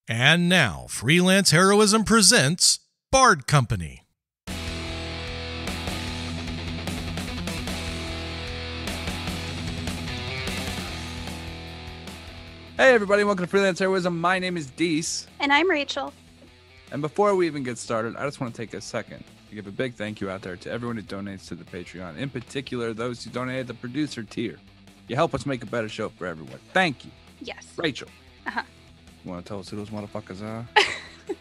And now, Freelance Heroism presents Bard Company. Hey everybody, welcome to Freelance Heroism. My name is Deese. And I'm Rachel. And before we even get started, I just want to take a second to give a big thank you out there to everyone who donates to the Patreon. In particular, those who donate at the producer tier. You help us make a better show for everyone. Thank you. Yes. Rachel. Uh-huh. You want to tell us who those motherfuckers are? You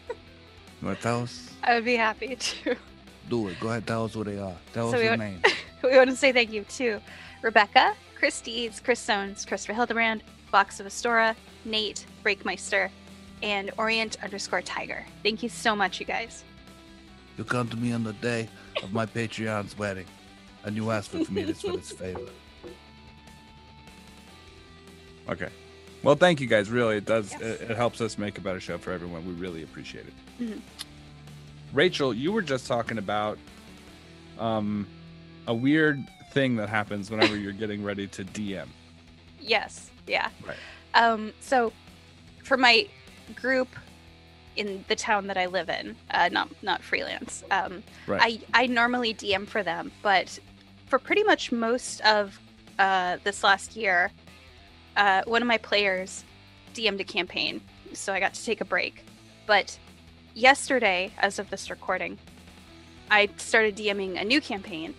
want to tell us? I would be happy to. Do it. Go ahead, tell us who they are. Tell us their name. We want to say thank you to Rebecca, Chris Deeds, Chris Stones, Christopher Hildebrand, Box of Astora, Nate, Breakmeister, and Orient_Tiger. Thank you so much, you guys. You come to me on the day of my Patreon's wedding, and you ask for me this for this favor. Okay. Well, thank you guys. Really, it does. Yes. It helps us make a better show for everyone. We really appreciate it. Mm-hmm. Rachel, you were just talking about a weird thing that happens whenever you're getting ready to DM. Yes. Yeah. Right. So for my group in the town that I live in, not freelance, right. I normally DM for them, but for pretty much most of this last year, one of my players DM'd a campaign, so I got to take a break. But yesterday, as of this recording, I started DMing a new campaign,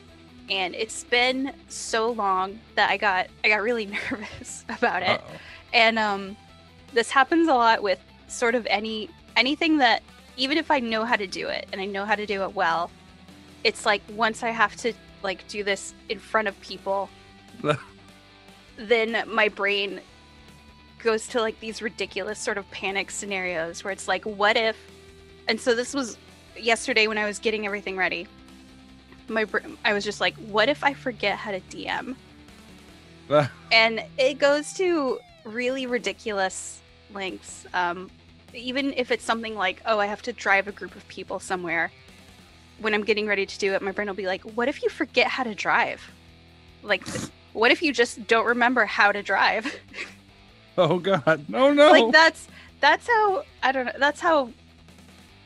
and it's been so long that I got really nervous about it. Uh-oh. And this happens a lot with sort of anything that, even if I know how to do it and I know how to do it well, it's like once I have to like do this in front of people, then my brain goes to like these ridiculous sort of panic scenarios where it's like, what if? And so this was yesterday when I was getting everything ready. I was just like, what if I forget how to DM? And it goes to really ridiculous lengths. Even if it's something like, oh, I have to drive a group of people somewhere. When I'm getting ready to do it, my brain will be like, what if you forget how to drive? Like, what if you just don't remember how to drive? Oh God, no. Like that's how I don't know. That's how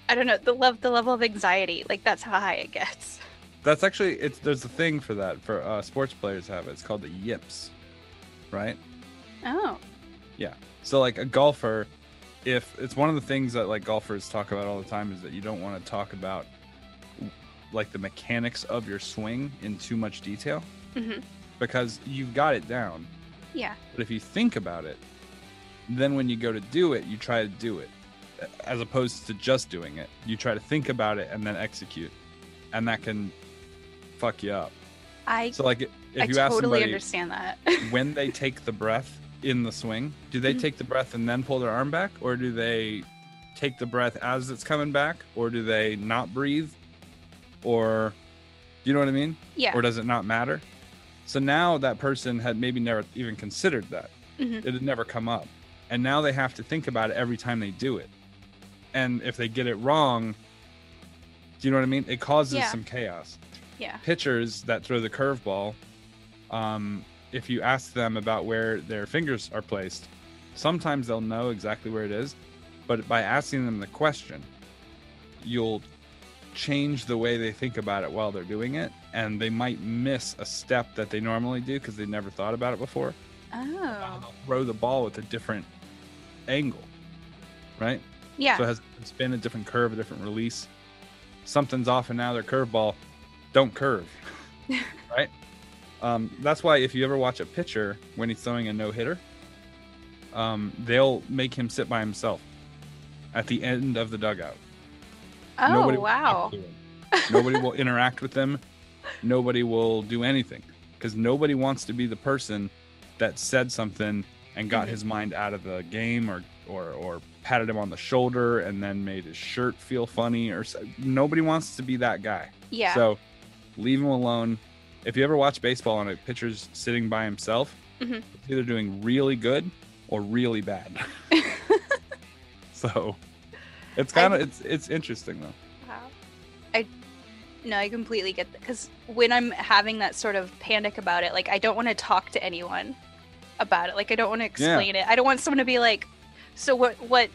I don't know the level of anxiety. Like that's how high it gets. That's actually there's a thing for that for sports players have it. It's called the Yips, right? Oh. Yeah. So like a golfer, if it's one of the things that like golfers talk about all the time is that you don't want to talk about like the mechanics of your swing in too much detail. Mm-hmm. Because you've got it down. Yeah. But if you think about it, then when you go to do it, you try to do it. As opposed to just doing it. You try to think about it and then execute. And that can fuck you up. So like if you ask somebody, totally understand that. when they take the breath in the swing, do they take the breath and then pull their arm back? Or do they take the breath as it's coming back? Or do they not breathe? Or, you know what I mean? Yeah. Or does it not matter? So now that person had maybe never even considered that. Mm-hmm. It had never come up. And now they have to think about it every time they do it. And if they get it wrong, do you know what I mean? It causes some chaos. Yeah. Pitchers that throw the curveball, if you ask them about where their fingers are placed, sometimes they'll know exactly where it is. But by asking them the question, you'll change the way they think about it while they're doing it, and they might miss a step that they normally do because they never thought about it before. Oh. They'll throw the ball with a different angle, right? Yeah. So it has a spin, a different curve, a different release. Something's off, and now their curveball don't curve, right? That's why if you ever watch a pitcher when he's throwing a no-hitter, they'll make him sit by himself at the end of the dugout. Oh, Nobody wow. Nobody will interact with them. Nobody will do anything because nobody wants to be the person that said something and got his mind out of the game or patted him on the shoulder and then made his shirt feel funny or nobody wants to be that guy. Yeah. So leave him alone. If you ever watch baseball and a pitcher's sitting by himself, he's either doing really good or really bad. So it's kind of it's interesting though. Wow. I completely get that because when I'm having that sort of panic about it, like I don't want to talk to anyone about it. Like I don't want to explain it. I don't want someone to be like, so what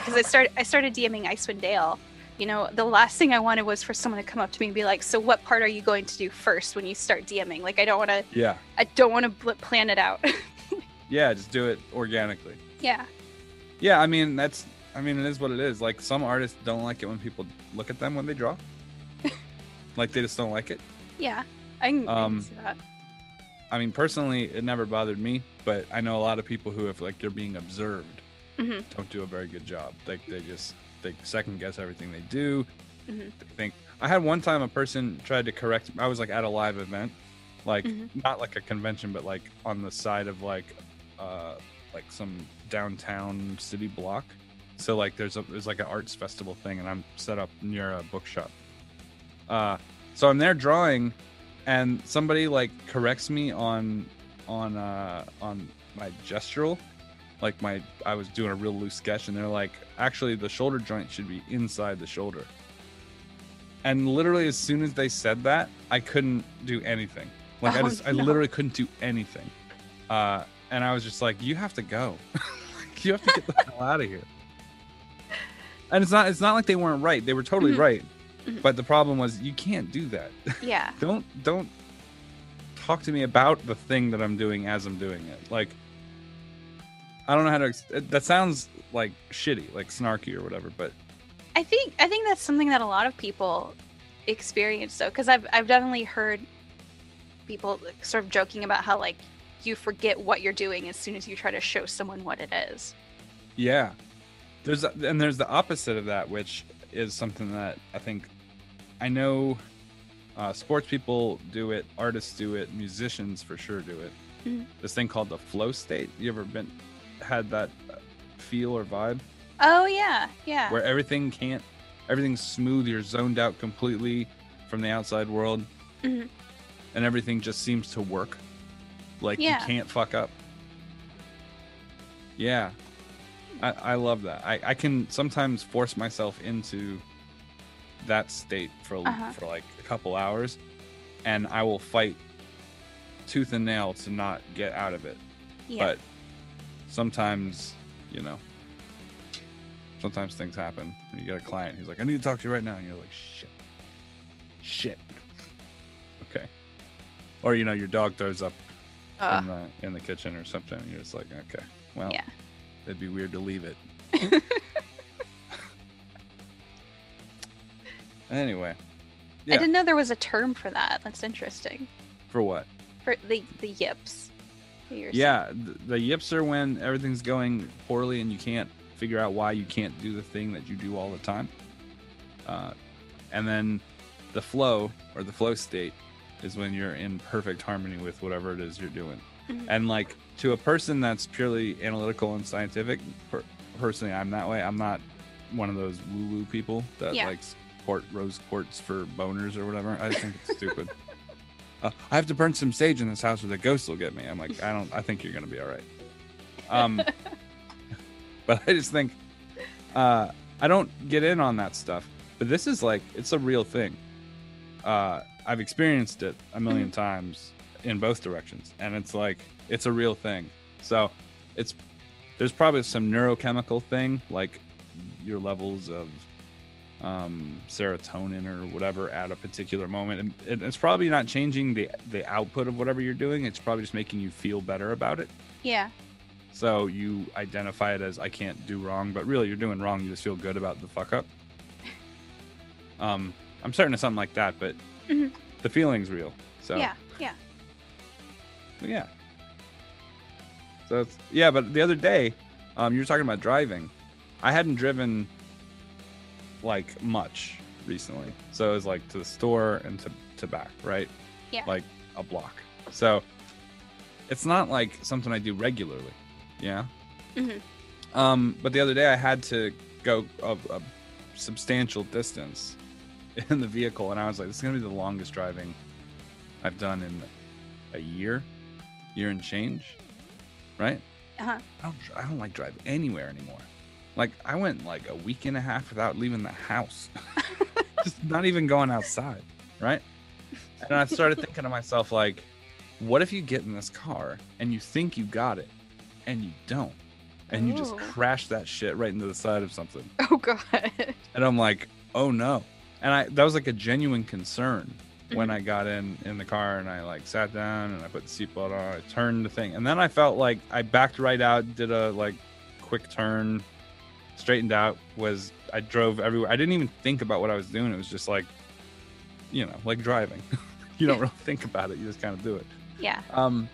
because I started DMing Icewind Dale. You know, the last thing I wanted was for someone to come up to me and be like, "So what part are you going to do first when you start DMing?" Like, I don't want to plan it out. Yeah, just do it organically. Yeah. Yeah, I mean, it is what it is. Like, some artists don't like it when people look at them when they draw. Like, they just don't like it. Yeah, I can see that. I mean, personally, it never bothered me, but I know a lot of people who, if like they're being observed, don't do a very good job. Like, they second guess everything they do. They think. I had one time a person tried to correct. I was like at a live event, like not like a convention, but like on the side of like some downtown city block. So like there's like an arts festival thing, and I'm set up near a bookshop. So I'm there drawing, and somebody like corrects me on my gestural. Like I was doing a real loose sketch, and they're like, actually the shoulder joint should be inside the shoulder. And literally as soon as they said that, I couldn't do anything. Like I literally couldn't do anything. And I was just like, you have to go. You have to get the hell out of here. And it's not like they weren't right. They were totally right. But the problem was, you can't do that. Yeah. Don't talk to me about the thing that I'm doing as I'm doing it. Like, I don't know how to. That sounds like shitty, like snarky or whatever. But I think that's something that a lot of people experience, though, because I've definitely heard people sort of joking about how like you forget what you're doing as soon as you try to show someone what it is. Yeah, there's the opposite of that, which is something that I think I know. Sports people do it, artists do it, musicians for sure do it. This thing called the flow state. You ever had that feel or vibe? Oh yeah. Where everything's smooth, you're zoned out completely from the outside world, and everything just seems to work. Like you can't fuck up. Yeah, I love that. I can sometimes force myself into that state for like a couple hours, and I will fight tooth and nail to not get out of it. But sometimes, sometimes things happen. You get a client, he's like, I need to talk to you right now, and you're like, shit. Okay. Or your dog throws up in the kitchen or something, and you're just like, okay, well, it'd be weird to leave it. Anyway, I didn't know there was a term for that. That's interesting. For what? For the yips. Yeah, the yips are when everything's going poorly and you can't figure out why you can't do the thing that you do all the time. And then the flow, or the flow state, is when you're in perfect harmony with whatever it is you're doing. And like, to a person that's purely analytical and scientific, personally, I'm that way. I'm not one of those woo-woo people that likes rose quartz for boners or whatever. I just think it's stupid. I have to burn some sage in this house or the ghost will get me. I'm like, I think you're gonna be all right. But I just think I don't get in on that stuff. But this is like, it's a real thing. I've experienced it a million times in both directions, and it's like, it's a real thing. So there's probably some neurochemical thing, like your levels of serotonin or whatever at a particular moment, and it's probably not changing the output of whatever you're doing. It's probably just making you feel better about it. Yeah. So you identify it as, I can't do wrong, but really you're doing wrong. You just feel good about the fuck up. I'm certain of something like that, but the feeling's real. So yeah. But yeah. So it's, but the other day, you were talking about driving. I hadn't driven like much recently, so it was like to the store and to back, right? Yeah. Like a block. So it's not like something I do regularly. Yeah. But the other day I had to go a substantial distance in the vehicle, and I was like, this is gonna be the longest driving I've done in a year and change, right? I don't like driving anywhere anymore. Like, I went like a week and a half without leaving the house. Just not even going outside, right? And I started thinking to myself, like, what if you get in this car and you think you got it and you don't? and you just Oh. crash that shit right into the side of something. Oh god. And I'm like, oh no. And that was like a genuine concern when I got in the car, and I like sat down and I put the seatbelt on, I turned the thing, and then I felt like I backed right out, did a like quick turn, straightened out, I drove everywhere. I didn't even think about what I was doing. It was just like, you know, like driving. You don't really think about it. You just kind of do it. Yeah. And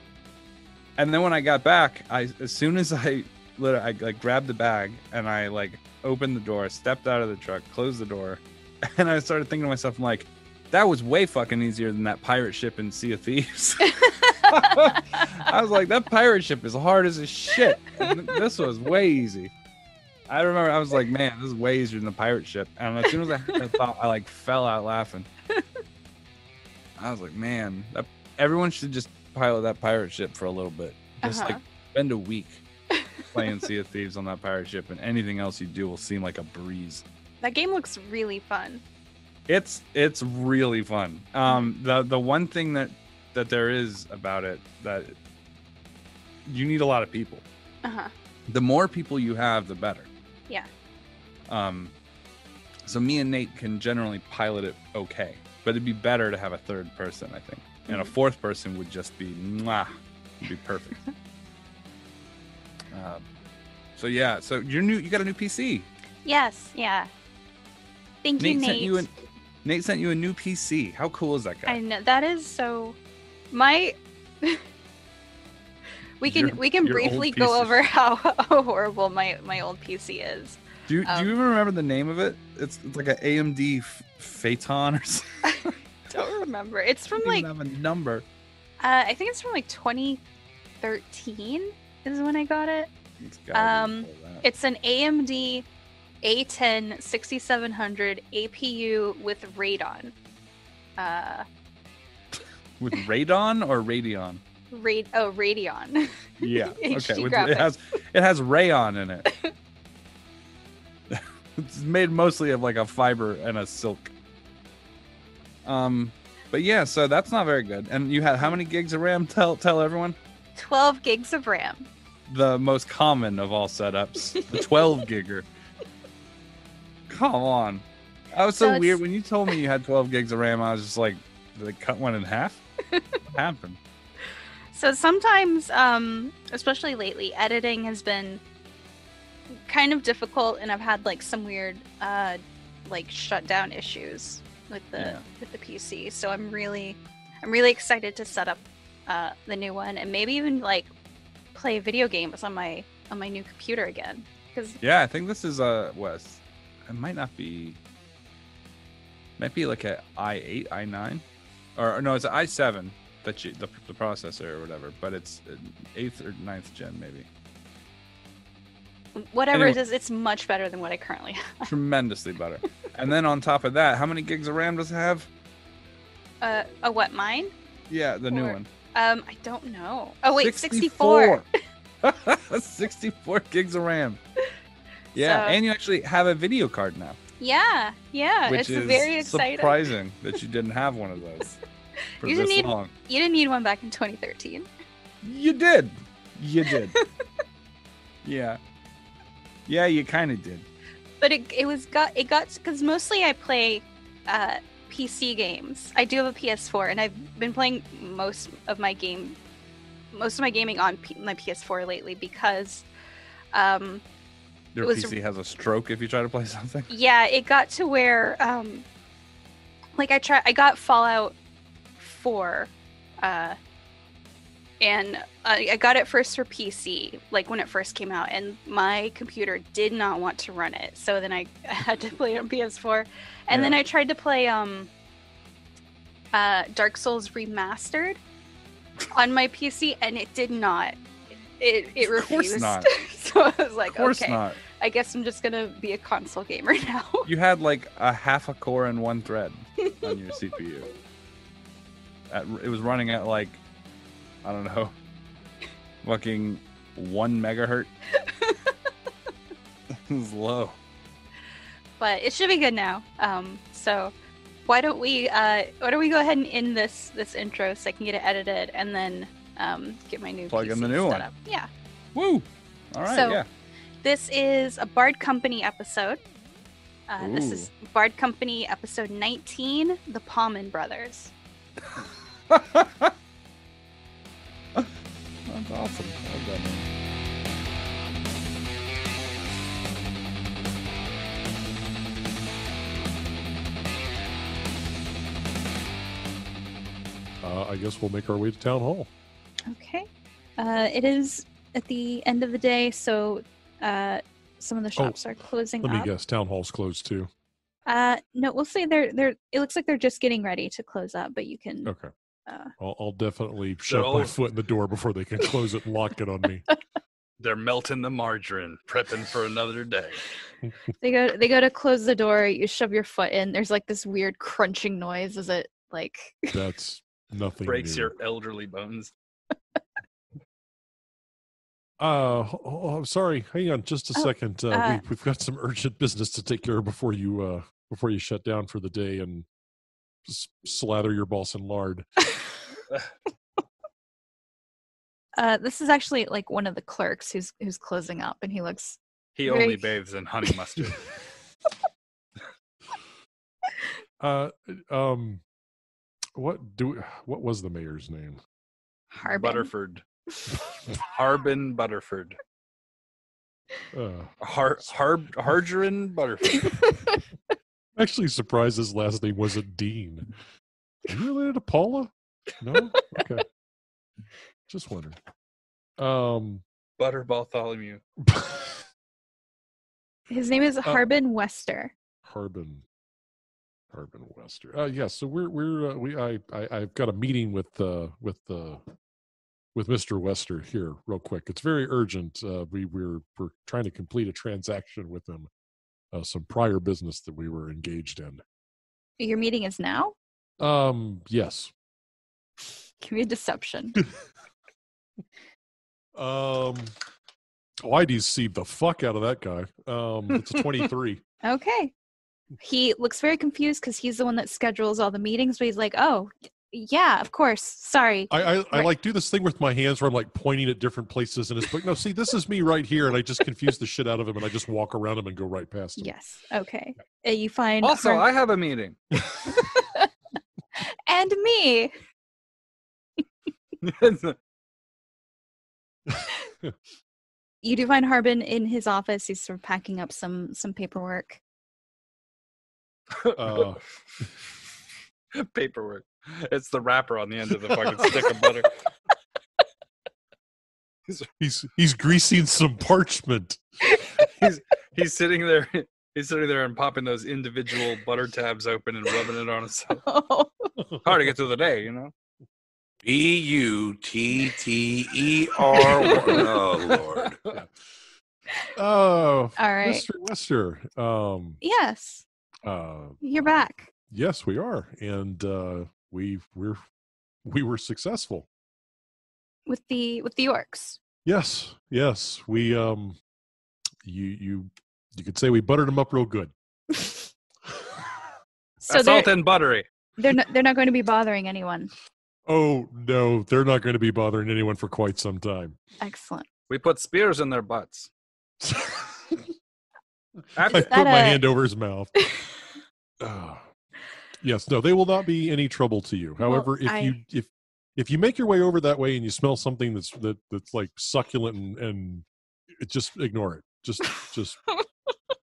then when I got back, as soon as I like grabbed the bag and I like opened the door, stepped out of the truck, closed the door, and I started thinking to myself, I'm like, that was way fucking easier than that pirate ship in Sea of Thieves. I was like, that pirate ship is hard as a shit. And this was way easy. I remember I was like, man, this is way easier than the pirate ship. And as soon as I had that thought, I like fell out laughing. I was like, man, everyone should just pilot that pirate ship for a little bit. Just like spend a week playing Sea of Thieves on that pirate ship, and anything else you do will seem like a breeze. That game looks really fun. It's really fun. The one thing that there is about it, that you need a lot of people. The more people you have, the better. Yeah. So me and Nate can generally pilot it okay, but it'd be better to have a third person, I think, and a fourth person would just be it'd be perfect. So yeah, so you got a new PC. Yes. Yeah. Thank you, Nate. Nate sent you a new PC. How cool is that guy? I know that is so. We can briefly go over how horrible my old PC is. Do you even remember the name of it? It's like an AMD Phaeton or something. Don't remember. It's from I don't even have a number. I think it's from like 2013 is when I got it. It's an AMD A10 6700 APU with Radeon. With Radeon or Radeon? Radeon. Yeah. Okay. graphics. It has rayon in it. It's made mostly of like a fiber and a silk. But yeah, so that's not very good. And you had how many gigs of RAM? Tell everyone. 12 gigs of RAM. The most common of all setups, the 12 gigger. Come on. That was so weird. When you told me you had 12 gigs of RAM, I was just like, did they cut one in half? What happened? So sometimes, especially lately, editing has been kind of difficult, and I've had like some weird like shutdown issues with the PC. So I'm really excited to set up the new one, and maybe even like play video games on my new computer again. I think this is it might be like a i8, i9, or no, it's an i7 that the processor or whatever, but it's 8th or 9th gen maybe. Whatever it is, it's much better than what I currently have. Tremendously better. And then on top of that, how many gigs of RAM does it have? What, mine? Yeah, the new one. I don't know. Oh wait, 64. 64 gigs of RAM. Yeah, and you actually have a video card now. Yeah, which it's is very exciting. Surprising that you didn't have one of those for You didn't need one back in 2013. You did. Yeah, you kind of did. But it got because mostly I play PC games. I do have a PS4, and I've been playing most of my gaming on my PS4 lately because your PC has a stroke if you try to play something. Yeah, it got to where I got Fallout 4 and I got it first for PC, like when it first came out, and my computer did not want to run it. So then I had to play it on PS4, and then I tried to play Dark Souls Remastered on my PC, and it did not. It refused. Of course not. So I was like, okay, not. I guess I'm just gonna be a console gamer now. You had like a half a core and one thread on your CPU. It was running at like, I don't know, fucking 1 megahertz. It was low. But it should be good now. So why don't we go ahead and end this intro so I can get it edited, and then get my new plug PC in the new set one. Up. Yeah. Woo! All right. This is a Bard Company episode. This is Bard Company episode 19, The Palman Brothers. That's awesome. Well done, man. I guess we'll make our way to Town Hall. Okay. It is at the end of the day, so some of the shops are closing Let up. me guess, Town Hall's closed too. No, we'll say they're. It looks like they're just getting ready to close up, but you can. Okay. I'll definitely shove my foot in the door before they can close it and lock it on me. They're melting the margarine, prepping for another day. They go to close the door. You shove your foot in. There's like this weird crunching noise as it like. That's nothing. Breaks new. your elderly bones. I'm sorry. Hang on just a second. We've got some urgent business to take care of before you shut down for the day and slather your balls in lard. This is actually like one of the clerks who's closing up, and he looks. He only bathes in honey mustard. What was the mayor's name? Harbin. Butterford. Harbin Butterford. Hargerin Butterford. Actually surprised his last name wasn't Dean. Are you related to Paula? No? Okay. Just wondering. Butterbartholomew. His name is Harbin Wester. Harbin Wester. Yeah, so I've got a meeting with Mr. Wester here real quick. It's very urgent. We're trying to complete a transaction with him. Some prior business that we were engaged in. Your meeting is now? Yes. Give me a deception. I deceived the fuck out of that guy. It's a 23. Okay. He looks very confused because he's the one that schedules all the meetings, but he's like, oh, yeah, of course. Sorry. I like do this thing with my hands where I'm like pointing at different places in his book. No, see, this is me right here, and I just confuse the shit out of him, and I just walk around him and go right past him. Yes. Okay. You find Also, I have a meeting. and me. You do find Harbin in his office. He's sort of packing up some paperwork. Paperwork. It's the wrapper on the end of the fucking stick of butter. He's greasing some parchment. He's sitting there. He's sitting there and popping those individual butter tabs open and rubbing it on himself. Oh. Hard to get through the day, you know. Butterer. Oh Lord. Oh, all right, Mr. Wester. Yes. You're back. Yes, we are, and we were successful with the orcs. Yes. We you could say we buttered them up real good. So salt and buttery. They're not going to be bothering anyone. Oh no, they're not going to be bothering anyone for quite some time. Excellent. We put spears in their butts. I put my hand over his mouth. Yes, no, they will not be any trouble to you. However, if you make your way over that way and you smell something that's like succulent and just ignore it. Just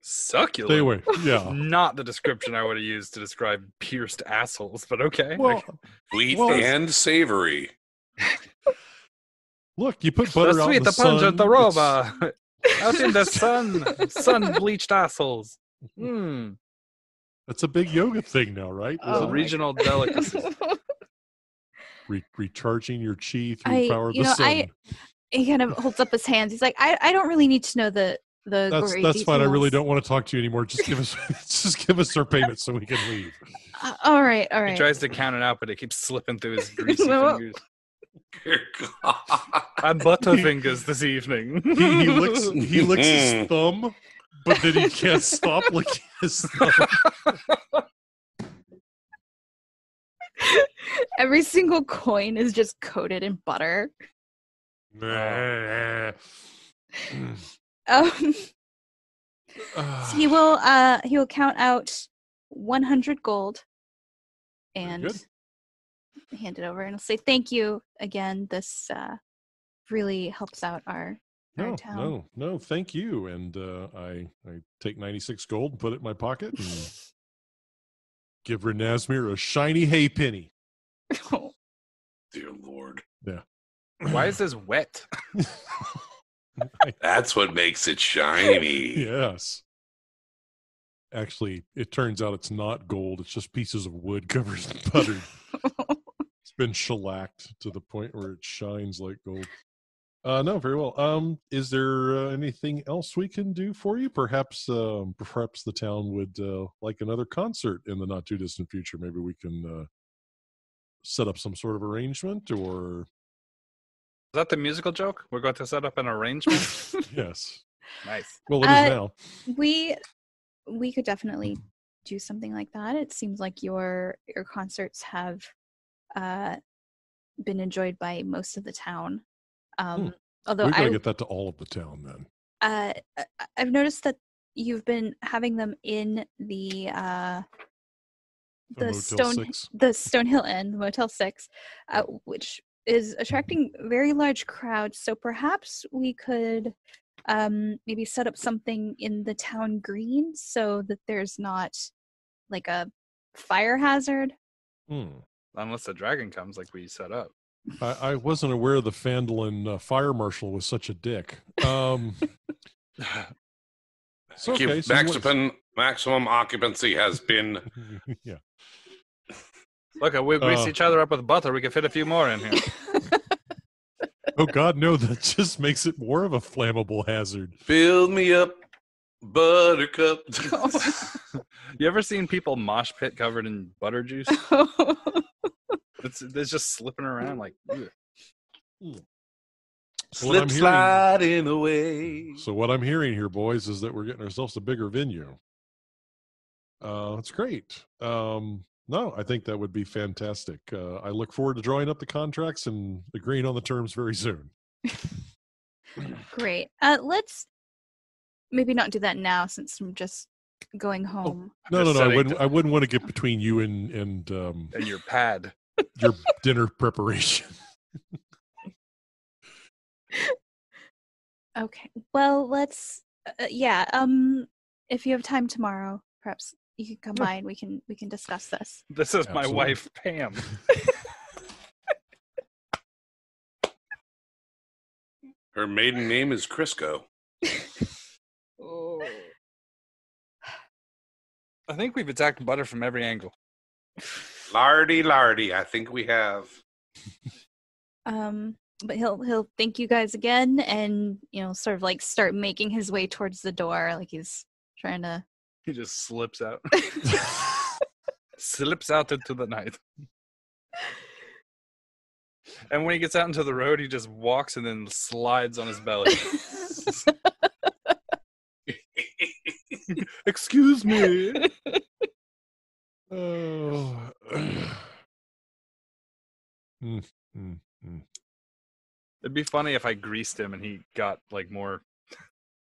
succulent. Stay away. Yeah. Not the description I would have used to describe pierced assholes, but okay. Well, sweet and savory. Look, you put butter the out sweet, in the the pungent, sun. the roba. Out in the sun bleached assholes. That's a big yoga thing now, right? Oh, regional delicacy. Recharging your chi through the power of the sun. He kind of holds up his hands. He's like, I don't really need to know the That's details. fine. I really don't want to talk to you anymore. Just give us our payment so we can leave. All right. He tries to count it out, but it keeps slipping through his greasy fingers. Dear God. I'm butterfingers this evening. He licks his thumb, but then he can't stop licking his thumb. Every single coin is just coated in butter. So he will count out 100 gold and good. hand it over, and he'll say, "Thank you again. This really helps out our town." No, thank you. And I take 96 gold and put it in my pocket and give Renasmir a shiny hay penny. Dear Lord. Yeah. Why is this wet? That's what makes it shiny. Yes. Actually, it turns out it's not gold. It's just pieces of wood covered in butter. It's been shellacked to the point where it shines like gold. No, very well. Is there anything else we can do for you? Perhaps the town would like another concert in the not too distant future. Maybe we can set up some sort of arrangement, or Is that the musical joke? We're going to set up an arrangement? yes. Nice. Well, it is now. We could definitely do something like that. It seems like your concerts have been enjoyed by most of the town. Although We've got to get that to all of the town then. I've noticed that you've been having them in the Stonehill Inn, the Motel 6, which is attracting very large crowds. So perhaps we could maybe set up something in the town green so that there's not like a fire hazard. Unless the dragon comes like we set up. I wasn't aware the Phandalin fire marshal was such a dick. Maximum occupancy has been. Yeah. Look, we grease each other up with butter. We can fit a few more in here. Oh God, no! That just makes it more of a flammable hazard. Build me up, Buttercup. You ever seen people mosh pit covered in butter juice? It's just slipping around like. Sliding away. So what I'm hearing here, boys, is that we're getting ourselves a bigger venue. That's great. No, I think that would be fantastic. I look forward to drawing up the contracts and agreeing on the terms very soon. Great. Let's maybe not do that now since I'm just going home. No. I wouldn't want to get between you and your pad. Your dinner preparation. Okay. Well, let's. If you have time tomorrow, perhaps you can come by and we can discuss this. This is my wife, Pam. Her maiden name is Crisco. Oh. I think we've attacked butter from every angle. Lardy, I think we have. But he'll thank you guys again, and sort of like start making his way towards the door, like he's trying to. He just slips out. Slips out into the night. And when he gets out into the road, he just walks and then slides on his belly. Excuse me. Oh. It'd be funny if I greased him and he got like more,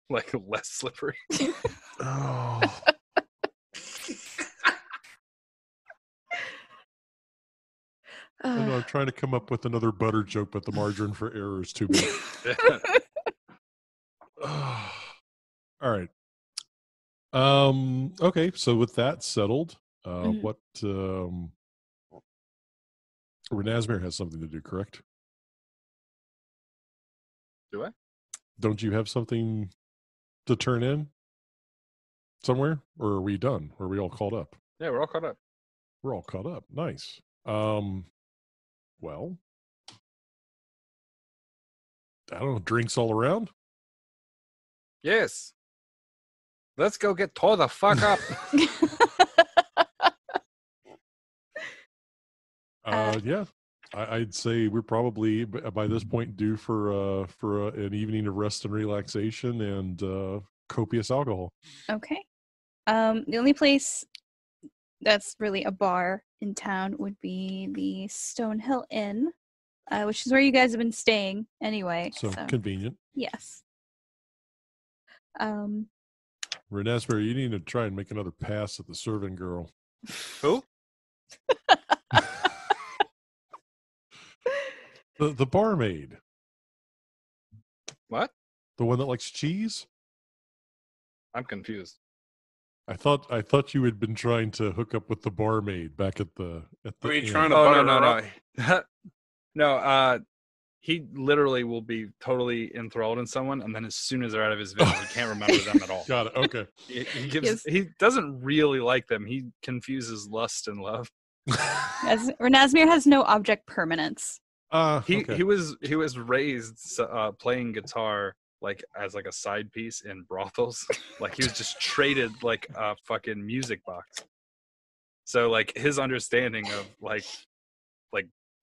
like less slippery. Oh. I know, I'm trying to come up with another butter joke, but the margin for error is too big. All right. Okay, so with that settled, what Renasmir has something to do, correct? Do I? Don't you have something to turn in somewhere? Or are we done? Or are we all caught up? Yeah, we're all caught up. We're all caught up. Nice. Well, I don't know, drinks all around? Yes. Let's go get tore the fuck up. Yeah. I'd say we're probably by this point due for an evening of rest and relaxation and copious alcohol. Okay. The only place that's really a bar in town would be the Stonehill Inn, which is where you guys have been staying anyway. So convenient. Yes. Renasbury, you need to try and make another pass at the serving girl. Who? The barmaid. What? The one that likes cheese? I'm confused. I thought you had been trying to hook up with the barmaid back at the Were you inn. trying to Oh butter no, her no, up? no. No. He literally will be totally enthralled in someone, and then as soon as they're out of his vision, he can't remember them at all. Got it. Okay. He doesn't really like them. He confuses lust and love. As Renasmir has no object permanence. He Okay. he was raised playing guitar like as like a side piece in brothels. Like he was just traded like a fucking music box. So like his understanding of like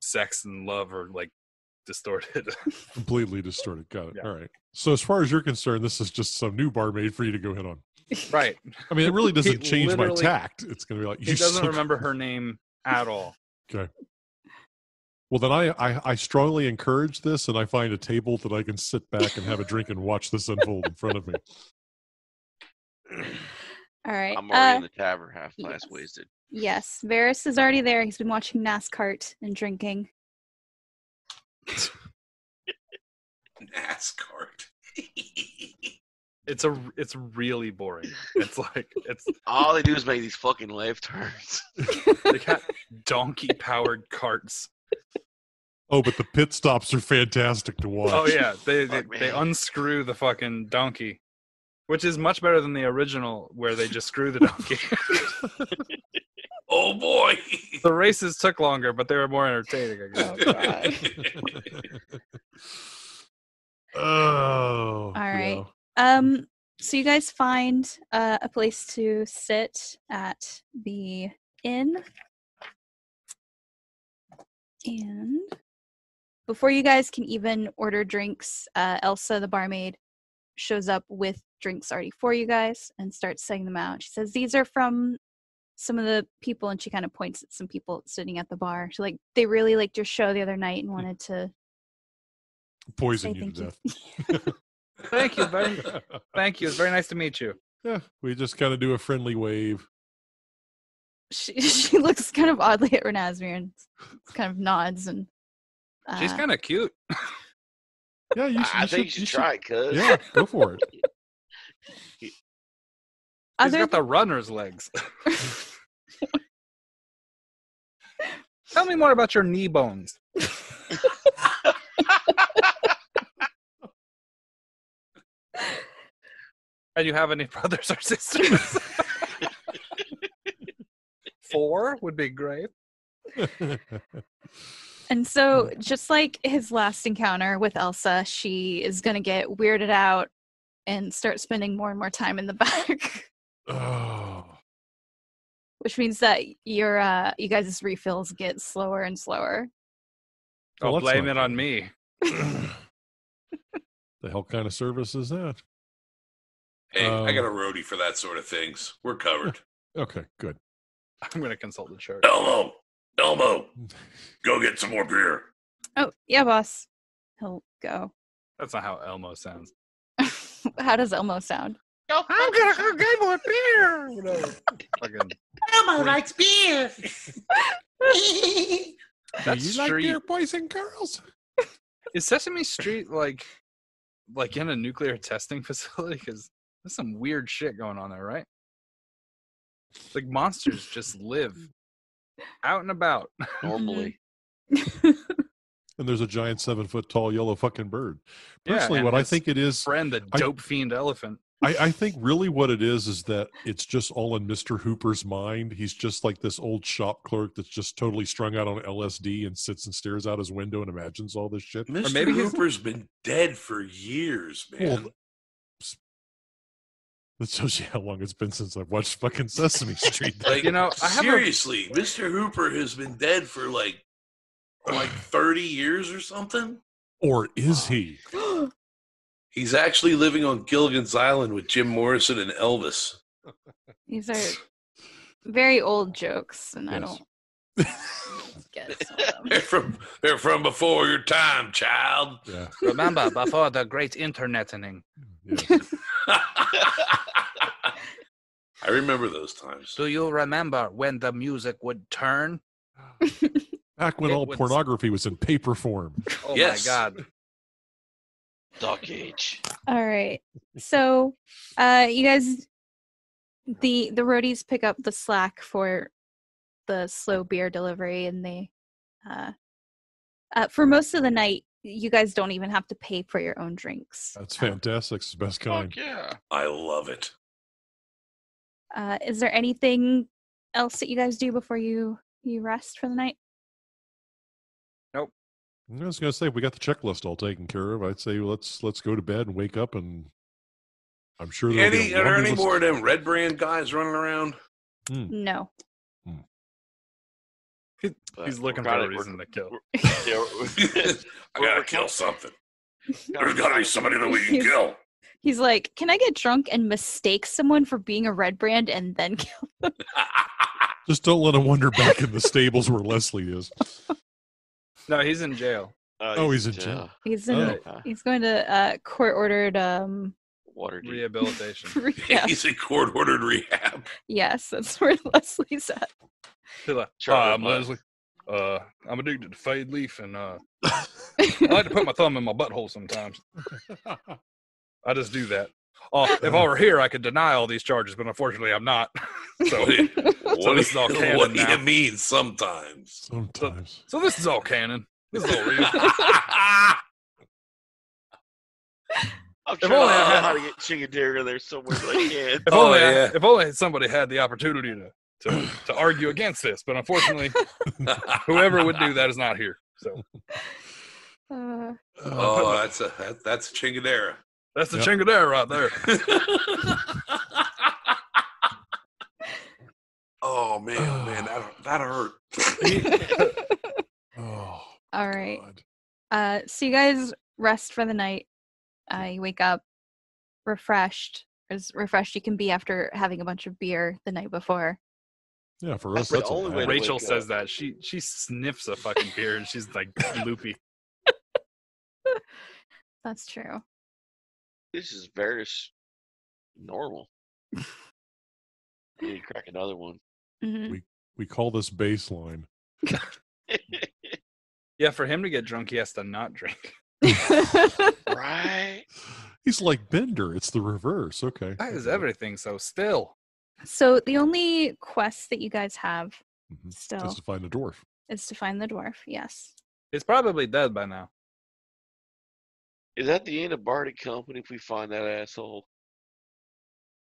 sex and love are like distorted. Completely distorted. Got it. Yeah. All right. So as far as you're concerned, this is just some new barmaid for you to go hit on. Right. I mean, it really doesn't He change my literally- tact. It's going to be like, He you doesn't suck. remember her name at all. Okay. Well, then I strongly encourage this, and I find a table that I can sit back and have a drink and watch this unfold in front of me. All right. I'm already in the tavern, half class yes. wasted. Yes, Varis is already there. He's been watching NASCAR and drinking. NASCAR. It's really boring. It's like All they do is make these fucking left turns. they got donkey powered carts. Oh, but the pit stops are fantastic to watch. Oh yeah, they Fuck, they man. unscrew the fucking donkey, which is much better than the original where they just screw the donkey. Oh boy. The races took longer, but they were more entertaining. I guess. Oh, God. Oh. All right. yeah. So you guys find a place to sit at the inn. And before you guys can even order drinks, Elsa, the barmaid, shows up with drinks already for you guys and starts setting them out. She says, "These are from some of the people," and she kind of points at some people sitting at the bar. She's like, "They really liked your show the other night and wanted to Poison say you thank to you." death. Thank you, thank you. It's very nice to meet you. Yeah, we just kind of do a friendly wave. She looks kind of oddly at Renasmir and kind of nods and She's kind of cute. Yeah, I think you should try it, cuz. Yeah, go for it. She's other got the runner's legs. Tell me more about your knee bones. And you have any brothers or sisters? 4 would be great. And so, just like his last encounter with Elsa, she is going to get weirded out and start spending more and more time in the back, Oh. which means that you guys' refills get slower and slower. Well, I'll that's blame not it on good. me. The hell kind of service is that? Hey, I got a roadie for that sort of things. We're covered. Okay, good. I'm going to consult the chart. Elmo, go get some more beer. Oh, yeah, boss. He'll go. That's not how Elmo sounds. How does Elmo sound? I'm going to go get more beer. Whatever. Fucking, Elmo likes beer. that Do you like street beer, boys and girls? is Sesame Street like in a nuclear testing facility? Because there's some weird shit going on there, right? Like monsters just live out and about. Normally. And there's a giant 7-foot tall yellow fucking bird. Yeah, Personally, and what I his think it is, Friend, the dope fiend elephant. I think really what it is that it's just all in Mr. Hooper's mind. He's just like this old shop clerk that's just totally strung out on LSD and sits and stares out his window and imagines all this shit. Mr. maybe he's- Hooper's been dead for years, man. Well, that shows you how long it's been since I've watched fucking Sesame Street. Like, You know, I have a- seriously, Mr. Hooper has been dead for like 30 years or something. Or is he? He's actually living on Gilligan's Island with Jim Morrison and Elvis. These are very old jokes, and I Yes. don't get some of them. They're from before your time, child. Yeah. Remember, before the great interneting. Yes. I remember those times. Do you remember when the music would turn? Back when It all would- pornography was in paper form. Oh Yes. my God. Dark Age. All right. So, you guys, the roadies pick up the slack for the slow beer delivery, and they, for most of the night, you guys don't even have to pay for your own drinks. That's fantastic. It's the best kind. Fuck yeah. I love it. Is there anything else that you guys do before you rest for the night? I was going to say, if we got the checklist all taken care of, I'd say let's go to bed and wake up, and I'm sure there'll be a Are there laundry any list. more of them Red Brand guys running around? No. He's looking for a reason to kill. I gotta kill something. There's gotta be somebody that we can kill. He's like, can I get drunk and mistake someone for being a red brand and then kill them? Just don't let him wander back in the stables where Leslie is. No, he's in jail. Oh, he's in jail. He's in. He's going to court-ordered. Waterdeep. Rehabilitation. Yeah. He's in court-ordered rehab. Yes, that's where Leslie's at. He's like, Charlie "Hi, I'm Butt." Leslie. I'm addicted to fade leaf, and I like to put my thumb in my butthole sometimes. I just do that. If I were here, I could deny all these charges, but unfortunately, I'm not. So this is all canon what do now. you mean sometimes? Sometimes. So this is all canon. This is all real. I'm If trying only to I know had- how to get chicken deer in there somewhere, but I can't. If only somebody had the opportunity to argue against this, but unfortunately, whoever would do that is not here. So Oh, that's a chingadera. that's the Yep. chingadera right there. Oh man, that hurt. Oh, All right. God. So you guys rest for the night. You wake up refreshed, as refreshed you can be after having a bunch of beer the night before. Yeah, for That's us, the that's only all way right. to Rachel wake up. says that she sniffs a fucking beer and she's like loopy. That's true. This is very normal. I need to crack another one. Hmm. We call this baseline. Yeah, for him to get drunk, he has to not drink. Right? He's like Bender. It's the reverse. Okay. That is everything so still. So the only quest that you guys have Mhm. still Just to find the dwarf. is to find the dwarf. Yes. He's probably dead by now. Is that the end of Barty Company if we find that asshole?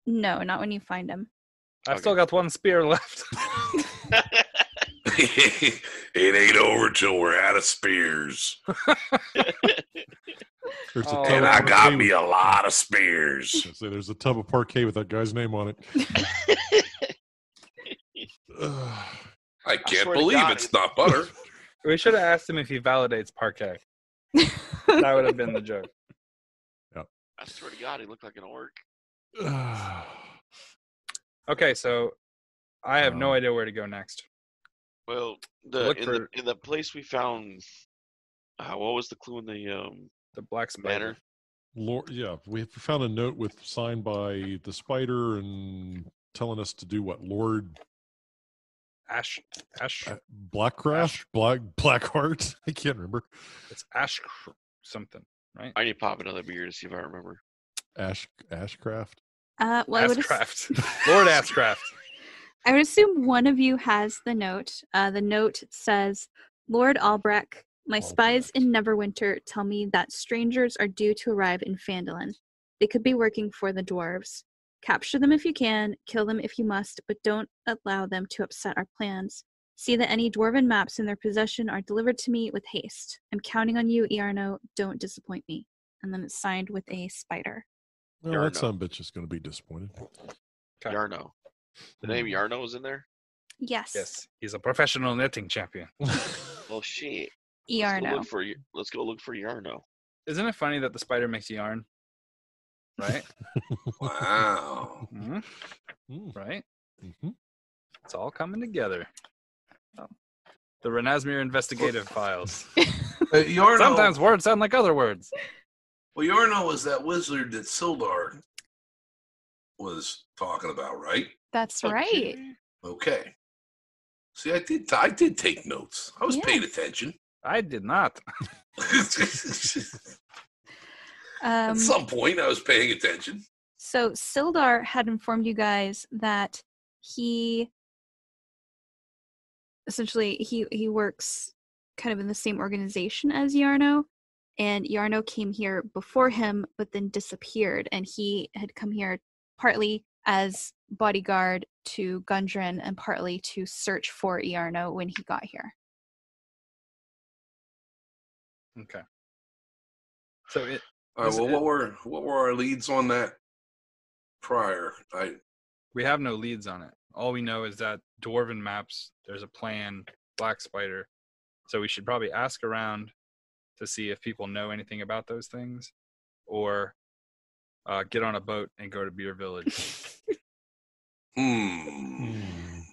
No, not when you find him. I've Okay. still got one spear left. It ain't over till we're out of spears. There's a Oh. tub And of I got parquet me with- a lot of spears. I say there's a tub of parquet with that guy's name on it. I can't swear to believe God, it's not butter. We should have asked him if he validates parquet. That would have been the joke. I swear to God, he looked like an orc. Okay, so I have no idea where to go next. Well, Look in the place we found, what was the clue in The black spider. banner? Lord, yeah, we found a note with signed by the spider and telling us to do what? Lord Ash. Blackcraft? Blackheart? I can't remember. It's Ash something, right? I need to pop another beer to see if I remember. Ashcraft? Well, I would, Ashcraft. Lord Ashcraft. I would assume one of you has the note. The note says, Lord Albrecht, my spies in Neverwinter tell me that strangers are due to arrive in Phandalin. They could be working for the dwarves. Capture them if you can, kill them if you must, but don't allow them to upset our plans. See that any dwarven maps in their possession are delivered to me with haste. I'm counting on you, Iarno. Don't disappoint me. And then it's signed with a spider. Well, that Yarno. son of a bitch is going to be disappointed. Okay. Yarno. The name Yarno is in there? Yes. Yes, he's a professional knitting champion. Well, shit. Iarno. Let's go look for Yarno. Isn't it funny that the spider makes yarn? Right? Wow. Mhm. Mm, Right? mhm. It's all coming together. The Renasmere investigative files. Yarno, Sometimes words sound like other words. Well, Yarno was that wizard that Sildar was talking about, right? That's right. Okay. See, I did take notes. I was paying attention. I did not. At some point, I was paying attention. So Sildar had informed you guys that he essentially he works kind of in the same organization as Yarno, and Yarno came here before him but then disappeared, and he had come here partly as bodyguard to Gundren and partly to search for Yarno when he got here. Okay. So it. All right. Well, what were our leads on that prior? We have no leads on it. All we know is that Dwarven maps. There's a plan. Black Spider. So we should probably ask around to see if people know anything about those things, or get on a boat and go to Beer Village. There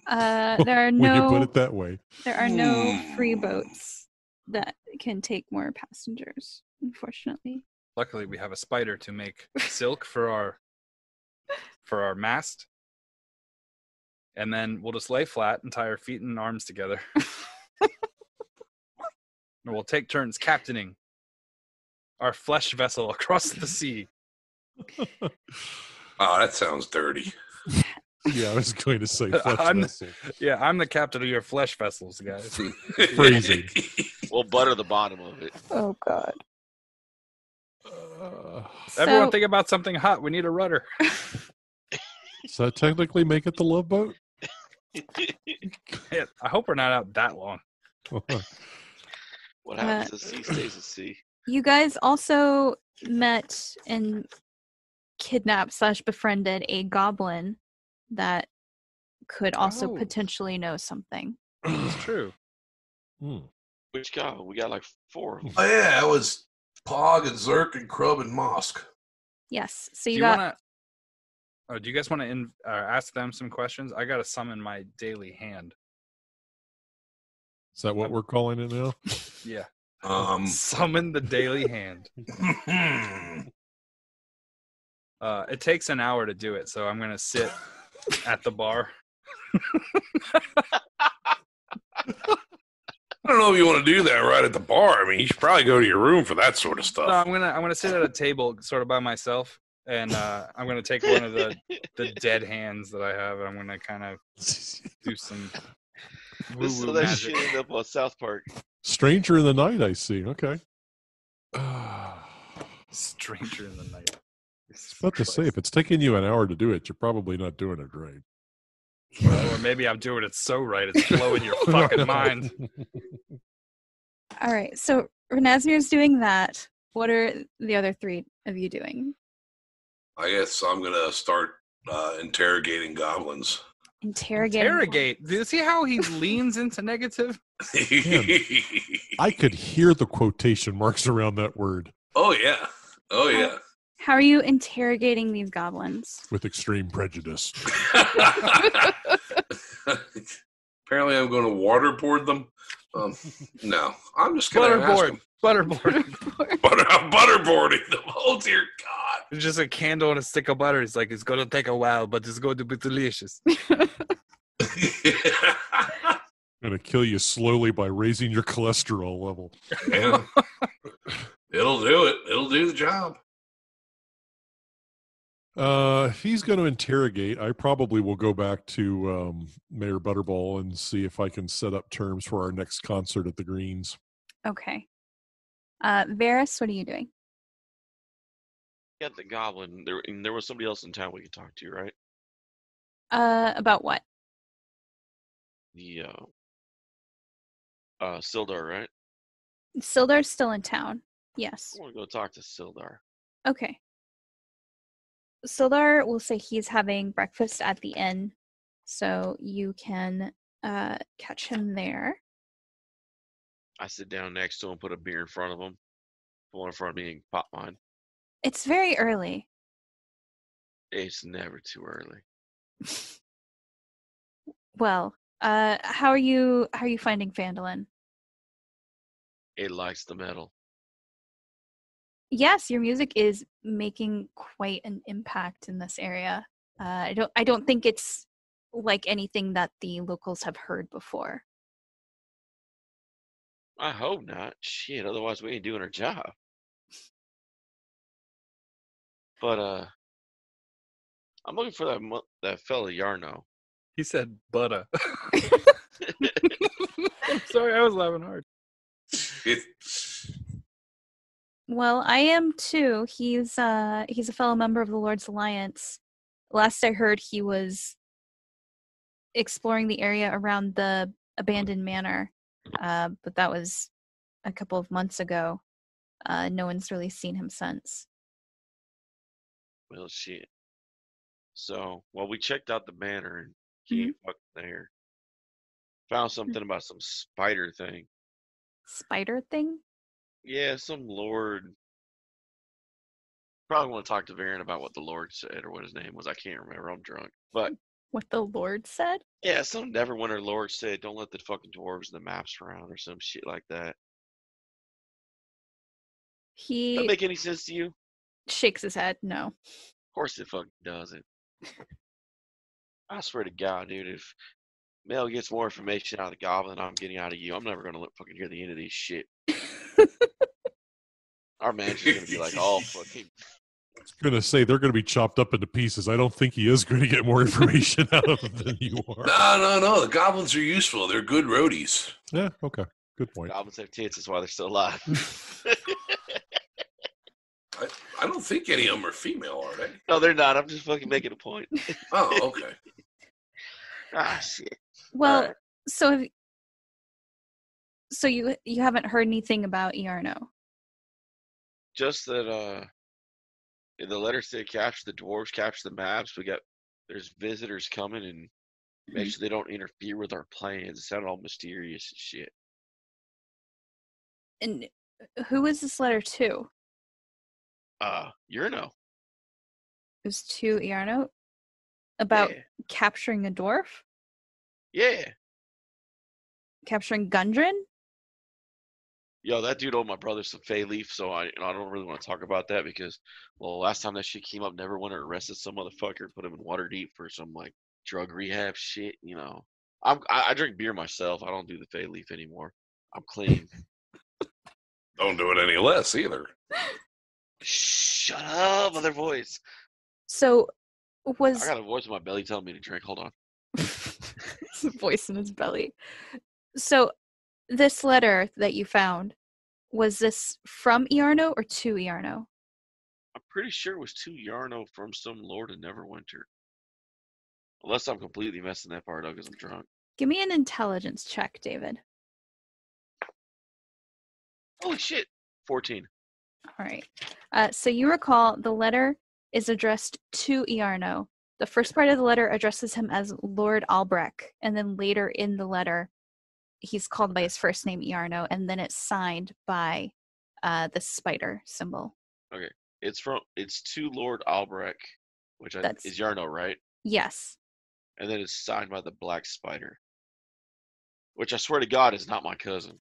are no. When you put it that way, there are no free boats that can take more passengers, unfortunately. Luckily, we have a spider to make silk for our mast, and then we'll just lay flat and tie our feet and arms together, and we'll take turns captaining our flesh vessel across the sea. Oh, that sounds dirty. yeah, I was going to say flesh vessel. Yeah, I'm the captain of your flesh vessels, guys. Phrasing. We'll butter the bottom of it. Oh, God. Everyone think about something hot. We need a rudder. Does that technically make it the Love Boat? Yeah, I hope we're not out that long. What happens at sea stays at sea. You guys also met and kidnapped / befriended a goblin that could also potentially know something. It's true. Which guy? We got like 4 of them. Oh yeah, it was Pog and Zerk and Krub and Mosk. Yes. So do you guys want to ask them some questions? I got to summon my daily hand. Is that what we're calling it now? Yeah. Summon the daily hand. It takes an hour to do it, so I'm gonna sit at the bar. I don't know if you want to do that right at the bar. I mean, you should probably go to your room for that sort of stuff. No, I'm gonna sit at a table, sort of by myself, and I'm gonna take one of the dead hands that I have, and I'm gonna kind of do some woo-woo that magic. shit ended up on South Park. Stranger in the Night, I see. Okay. Stranger in the Night. I was about to say, if it's taking you an hour to do it, you're probably not doing it right. Well, or maybe I'm doing it so right, it's blowing your fucking mind. All right, so Renasmir's doing that. What are the other 3 of you doing? I guess I'm going to start interrogating goblins. Interrogate? Do you see how he leans into negative? I could hear the quotation marks around that word. Oh, yeah. Oh, yeah. How are you interrogating these goblins? With extreme prejudice. Apparently, I'm going to waterboard them. No, I'm just going to Butterboard. I'm butterboarding them. Oh, dear God. It's just a candle and a stick of butter. It's like, it's going to take a while, but it's going to be delicious. Going to kill you slowly by raising your cholesterol level. Yeah. It'll do it. It'll do the job. If he's going to interrogate, I probably will go back to Mayor Butterball and see if I can set up terms for our next concert at the Greens. Okay. Varis, what are you doing? Got the goblin. There was somebody else in town we could talk to, right? About what? The Sildar, right? Sildar's still in town. Yes. I want to go talk to Sildar. Okay. Sildar will say he's having breakfast at the inn, so you can catch him there. I sit down next to him, put a beer in front of him, put one in front of me, and pop mine. It's very early. It's never too early. Well, how are you finding Phandalin? It likes the metal. Yes, your music is making quite an impact in this area. I don't think it's like anything that the locals have heard before. I hope not. Shit, otherwise we ain't doing our job. But I'm looking for that fella Yarno. He said butter. I'm sorry, I was laughing hard. Well, I am too. He's a fellow member of the Lord's Alliance. Last I heard, he was exploring the area around the abandoned manor, but that was a couple of months ago. No one's really seen him since. Well, shit. So, we checked out the manor and he ain't fucking there. Found something about some spider thing. Spider thing? Yeah, some lord. Probably want to talk to Virion about what the Lord said or what his name was. I can't remember. I'm drunk. But What the Lord said? yeah, some Neverwinter Lord said, don't let the fucking dwarves and the maps around or some shit like that. Does that He make any sense to you? shakes his head. No. Of course it fucking doesn't. I swear to God, dude, if Mel gets more information out of the goblin than I'm getting out of you, I'm never going to fucking hear the end of this shit. Our manager's going to be like, oh, fucking. I was going to say, they're going to be chopped up into pieces. I don't think he is going to get more information out of them than you are. No. The goblins are useful. They're good roadies. Yeah, okay. Good point. Goblins have tits, that's why they're still alive. I don't think any of them are female, are they? No, they're not. I'm just fucking making a point. Oh, okay. Shit. Well, Alright. so you haven't heard anything about Iarno? Just that in the letter said capture the dwarves, capture the maps. There's visitors coming and make sure they don't interfere with our plans. It sounded all mysterious and shit. And who is this letter to? Yurno. It was to Iarno? About Yeah. capturing a dwarf? Yeah. Capturing Gundren? Yo, that dude owed my brother some Fey Leaf, so I don't really want to talk about that because, last time that shit came up, Neverwinter arrested some motherfucker, put him in Waterdeep for some, drug rehab shit, I drink beer myself. I don't do the Fey Leaf anymore. I'm clean. Don't do it any less either. Shut up, other voice. So, I was... got a voice in my belly telling me to drink. Hold on. It's a voice in his belly. So, this letter that you found, was this from Iarno or to Iarno? I'm pretty sure it was to Yarno from some Lord of Neverwinter. Unless I'm completely messing that part up because I'm drunk. Give me an intelligence check, David. Holy shit. 14. All right. So you recall the letter is addressed to Iarno. The first part of the letter addresses him as Lord Albrecht, and then later in the letter, he's called by his first name, Iarno, and then it's signed by the spider symbol. Okay. It's to Lord Albrecht, which is Yarno, right? Yes. And then it's signed by the Black Spider, which I swear to God is not my cousin.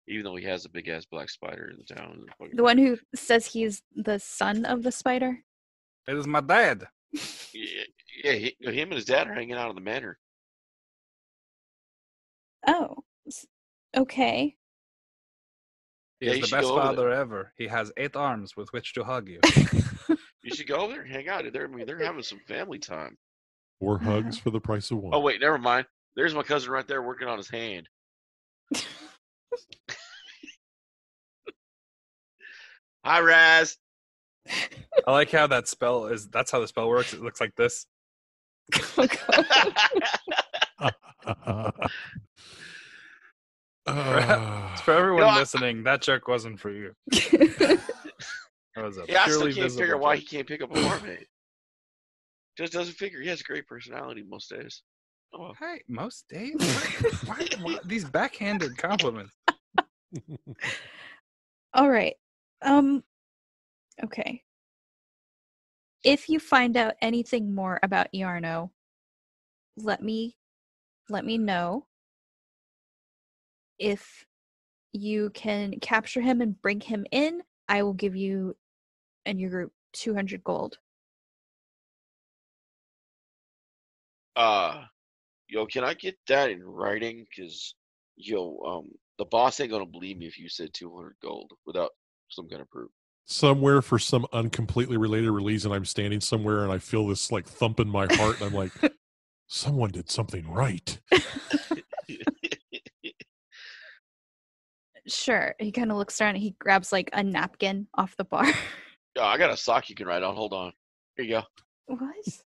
Even though he has a big ass black spider in the town. The one who says he's the son of the spider? It is my dad. Yeah, him and his dad are hanging out in the manor. Oh, okay. He Yeah, is you the should best go over father there. ever. He has 8 arms with which to hug you. You should go over there and hang out. They're having some family time. 4 hugs for the price of 1. Oh wait, never mind. There's my cousin right there working on his hand. Hi, Raz. I like how that's how the spell works. It looks like this. Oh, God. For everyone listening, that joke wasn't for you. That was a Yeah, I still purely can't figure visible why joke. he can't pick up a barmaid. Just doesn't figure. He has a great personality most days. Oh, well. Hey, most days? Why these backhanded compliments? All right. Okay. If you find out anything more about Iarno, let me know. If you can capture him and bring him in. I will give you and your group 200 gold. Yo, can I get that in writing? Because, the boss ain't gonna believe me if you said 200 gold without some kind of proof. Somewhere for some uncompletely related reason, I'm standing somewhere and I feel this like thump in my heart, and I'm like, someone did something right. Sure. He kind of looks around and he grabs like a napkin off the bar. Yo, I got a sock you can write on. Hold on. Here you go. What?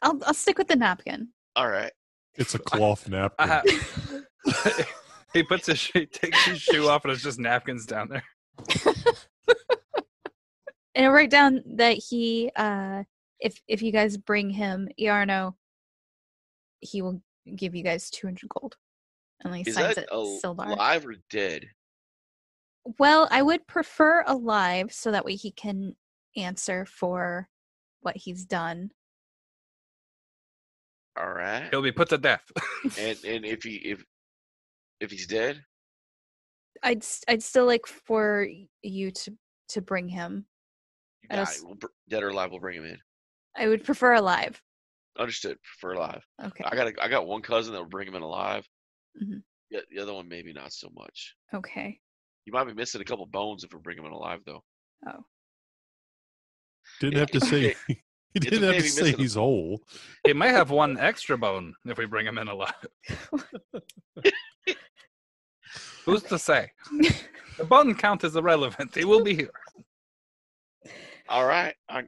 I'll stick with the napkin. All right. It's a cloth napkin. He takes his shoe off, and it's just napkins down there. And I'll write down that he, if you guys bring him Iarno, he will give you guys 200 gold. And he Is signs that it Sildar. alive or dead? Well, I would prefer alive so that way he can answer for what he's done. All right. He'll be put to death. And if he's dead, I'd still like for you to bring him. you got it. Dead or alive, we'll bring him in. I would prefer alive. Understood. Prefer alive. Okay. I got one cousin that will bring him in alive. Mhm. Yeah, the other one maybe not so much. Okay. You might be missing a couple bones if we bring him in alive, though. Oh. Didn't have to say. He didn't have to say he's whole. He may have one extra bone if we bring him in alive. Who's to say? The bone count is irrelevant. He will be here. All right. Now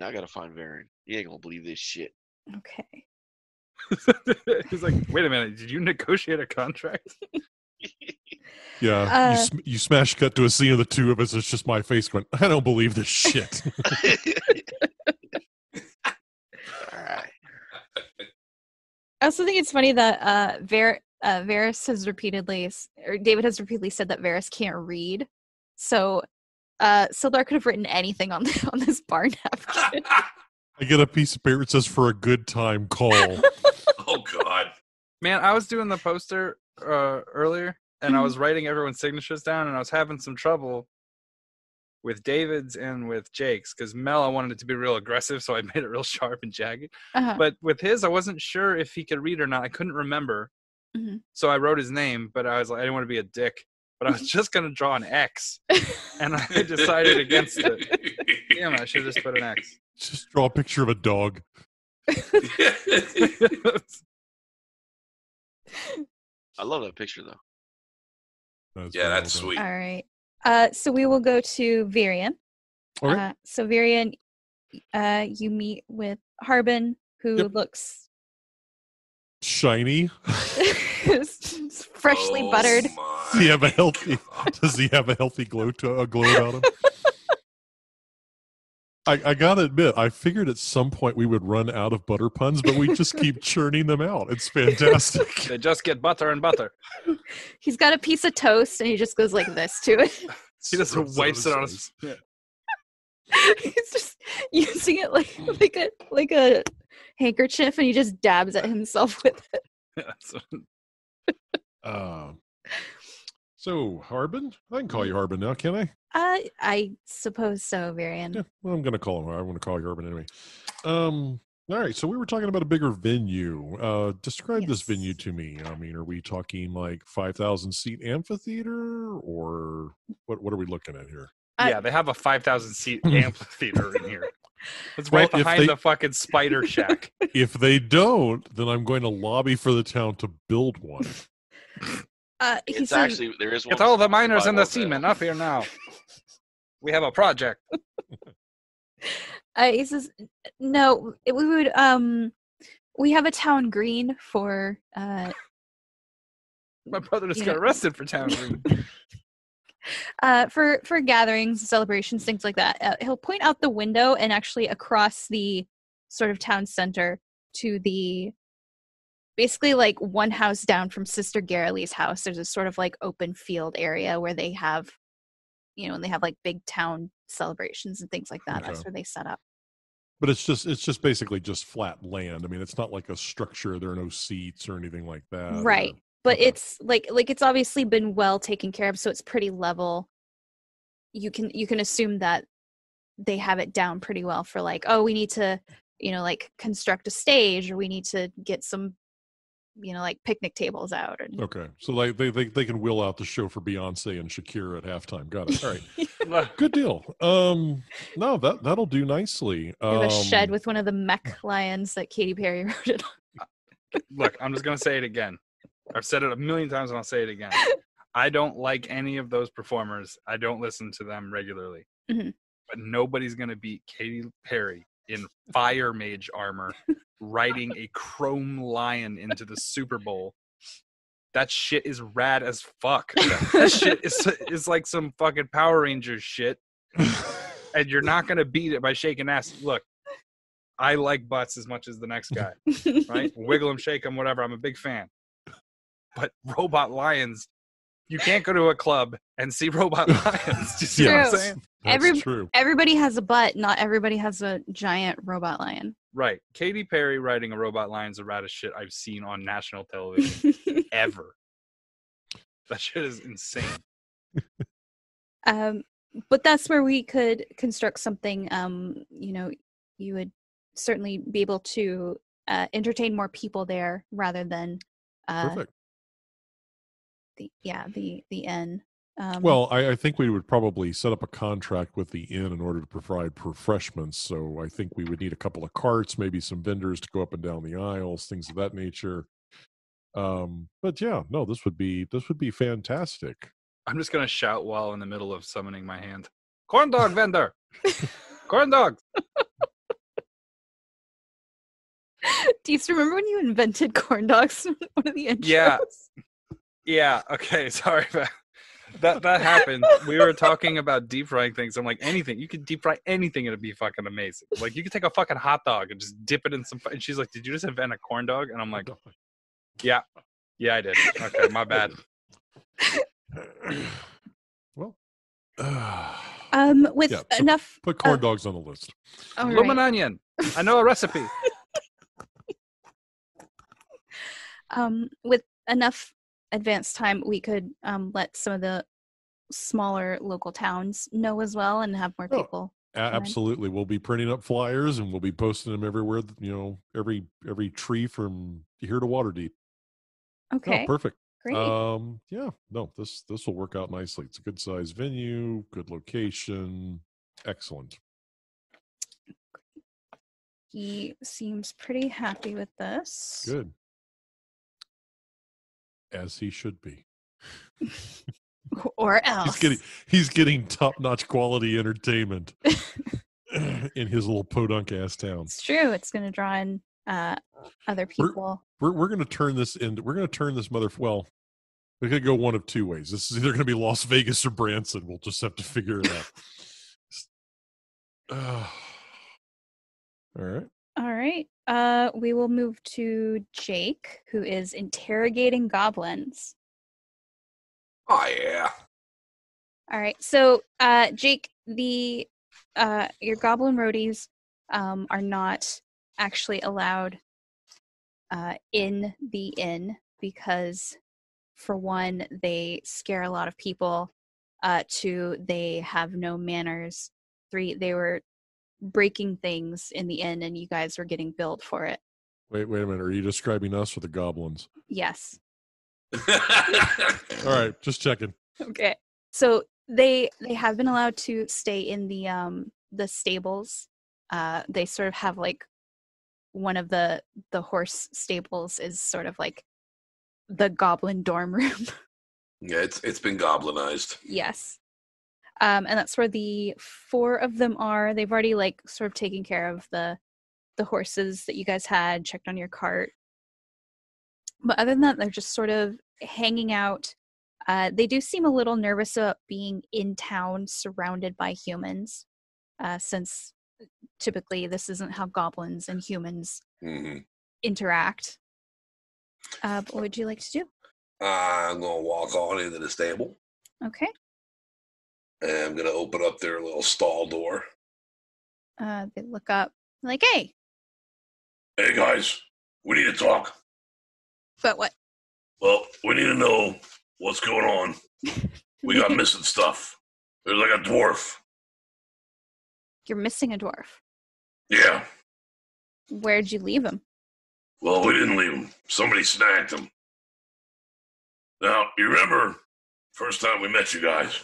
I gotta find Virion. He ain't gonna believe this shit. Okay. He's like, wait a minute. Did you negotiate a contract? Yeah, you smash cut to a scene of the two of us. It's just my face going, I don't believe this shit. All right. I also think it's funny that Varis has repeatedly, or David has repeatedly said that Varis can't read. So Sildar could have written anything on this bar napkin. I get a piece of paper that says for a good time call. Oh God. Man, I was doing the poster earlier, and I was writing everyone's signatures down, and I was having some trouble with David's and with Jake's, because Mel, I wanted it to be real aggressive, so I made it real sharp and jagged. Uh-huh. But with his, I wasn't sure if he could read or not. I couldn't remember. Mm-hmm. So I wrote his name, but I was like, I didn't want to be a dick. But I was just going to draw an X, and I decided against it. Damn it, I should have just put an X. Just draw a picture of a dog. I love that picture, though. Yeah, that's sweet. All right. So we will go to Virion. Okay. So Virion, you meet with Harbin, who looks shiny. freshly buttered. Does he have a healthy glow about him? I gotta admit, I figured at some point we would run out of butter puns, but we just keep churning them out. It's fantastic. They just get butter and butter. He's got a piece of toast, and he just goes like this to it. He just wipes it on his. Yeah. He's just using it like a handkerchief, and he just dabs at himself with it. So Harbin, I can call you Harbin now, can I? I suppose so, Virion. Yeah, well, I'm going to call him. I want to call you Harbin anyway. All right, so we were talking about a bigger venue. Describe this venue to me. I mean, are we talking like 5,000 seat amphitheater, or what are we looking at here? Yeah, they have a 5,000 seat amphitheater in here. It's right behind the fucking spider shack. If they don't, then I'm going to lobby for the town to build one. It's actually, there is one. Get all the miners and the seamen up here now. We have a project. He says, no, we would, we have a town green for, My brother just got arrested for town green. For gatherings, celebrations, things like that. He'll point out the window and actually across the sort of town center to the, basically like one house down from Sister Garrely's house. There's a sort of like open field area where they have, and they have like big town celebrations and things like that. Okay. That's where they set up. But it's just basically just flat land. I mean, it's not like a structure. There are no seats or anything like that. Right. but Okay. it's like it's obviously been well taken care of, so it's pretty level. You can assume that they have it down pretty well for like, oh, we need to, like construct a stage, or we need to get some, like picnic tables out. And Okay, so like they can wheel out the show for Beyonce and Shakira at halftime. Got it. All right, good deal. No, that'll do nicely. they have a shed with one of the mech lions that Katy Perry wrote it on. Look, I'm just gonna say it again. I've said it a million times, and I'll say it again. I don't like any of those performers. I don't listen to them regularly. Mm-hmm. But nobody's gonna beat Katy Perry in fire mage armor, riding a chrome lion into the Super Bowl. That shit is rad as fuck. That shit is like some fucking Power Rangers shit. And you're not gonna beat it by shaking ass. Look, I like butts as much as the next guy, right? Wiggle them, shake them, whatever. I'm a big fan. But robot lions, you can't go to a club and see robot lions. Do you see what I'm True. saying? That's true. Everybody has a butt. Not everybody has a giant robot lion. Right. Katy Perry riding a robot lion is the raddest shit I've seen on national television ever. That shit is insane. But that's where we could construct something. You would certainly be able to entertain more people there rather than Perfect. the inn. Well, I think we would probably set up a contract with the inn in order to provide refreshments. So I think we would need a couple of carts, maybe some vendors to go up and down the aisles, things of that nature. But yeah, no, this would be fantastic. I'm just gonna shout while in the middle of summoning my hand. Corn dog vendor! Corn dog! Do you still remember when you invented corn dogs in one of the intros? Yeah, okay, sorry about that happened. We were talking about deep frying things. I'm like, anything. You could deep fry anything, it'd be fucking amazing. Like, you could take a fucking hot dog and just dip it in some... And she's like, did you just invent a corn dog? And I'm like, yeah, I did. Okay, my bad. Well, with so enough... put corn dogs on the list. all right. Bloomin' onion. I know a recipe. With enough advanced time, we could let some of the smaller local towns know as well and have more people. Absolutely. We'll be printing up flyers and we'll be posting them everywhere, every tree from here to Waterdeep. Okay. Oh, perfect. Great. Yeah, no, this will work out nicely. It's a good sized venue, good location. Excellent. He seems pretty happy with this. Good. As he should be. Or else. He's getting top-notch quality entertainment in his little podunk ass town. It's true. It's going to draw in other people. We're going to turn this into. We're going to turn this Well, we could go one of two ways. This is either going to be Las Vegas or Branson. We'll just have to figure it out. All right. All right. We will move to Jake, who is interrogating goblins. Oh yeah. All right. So, Jake, your goblin roadies are not actually allowed in the inn because, for one, they scare a lot of people. Two, they have no manners. Three, they were breaking things in the inn, and you guys were getting billed for it. Wait a minute. Are you describing us or the goblins? Yes. All right, just checking. Okay. So they have been allowed to stay in the stables. They sort of have like one of the horse stables is sort of like the goblin dorm room. Yeah, it's been goblinized. Yes. And that's where the 4 of them are. They've already like sort of taken care of the horses that you guys had, checked on your cart. But other than that, they're just sort of hanging out. They do seem a little nervous about being in town surrounded by humans, since typically this isn't how goblins and humans interact. But what would you like to do? I'm going to walk on into the stable. Okay. And I'm going to open up their little stall door. They look up like, hey. Hey, guys. We need to talk. But what? Well, we need to know what's going on. We got missing stuff. There's like a dwarf. You're missing a dwarf. Yeah. Where'd you leave him? Well, we didn't leave him. Somebody snagged him. Now, you remember first time we met you guys?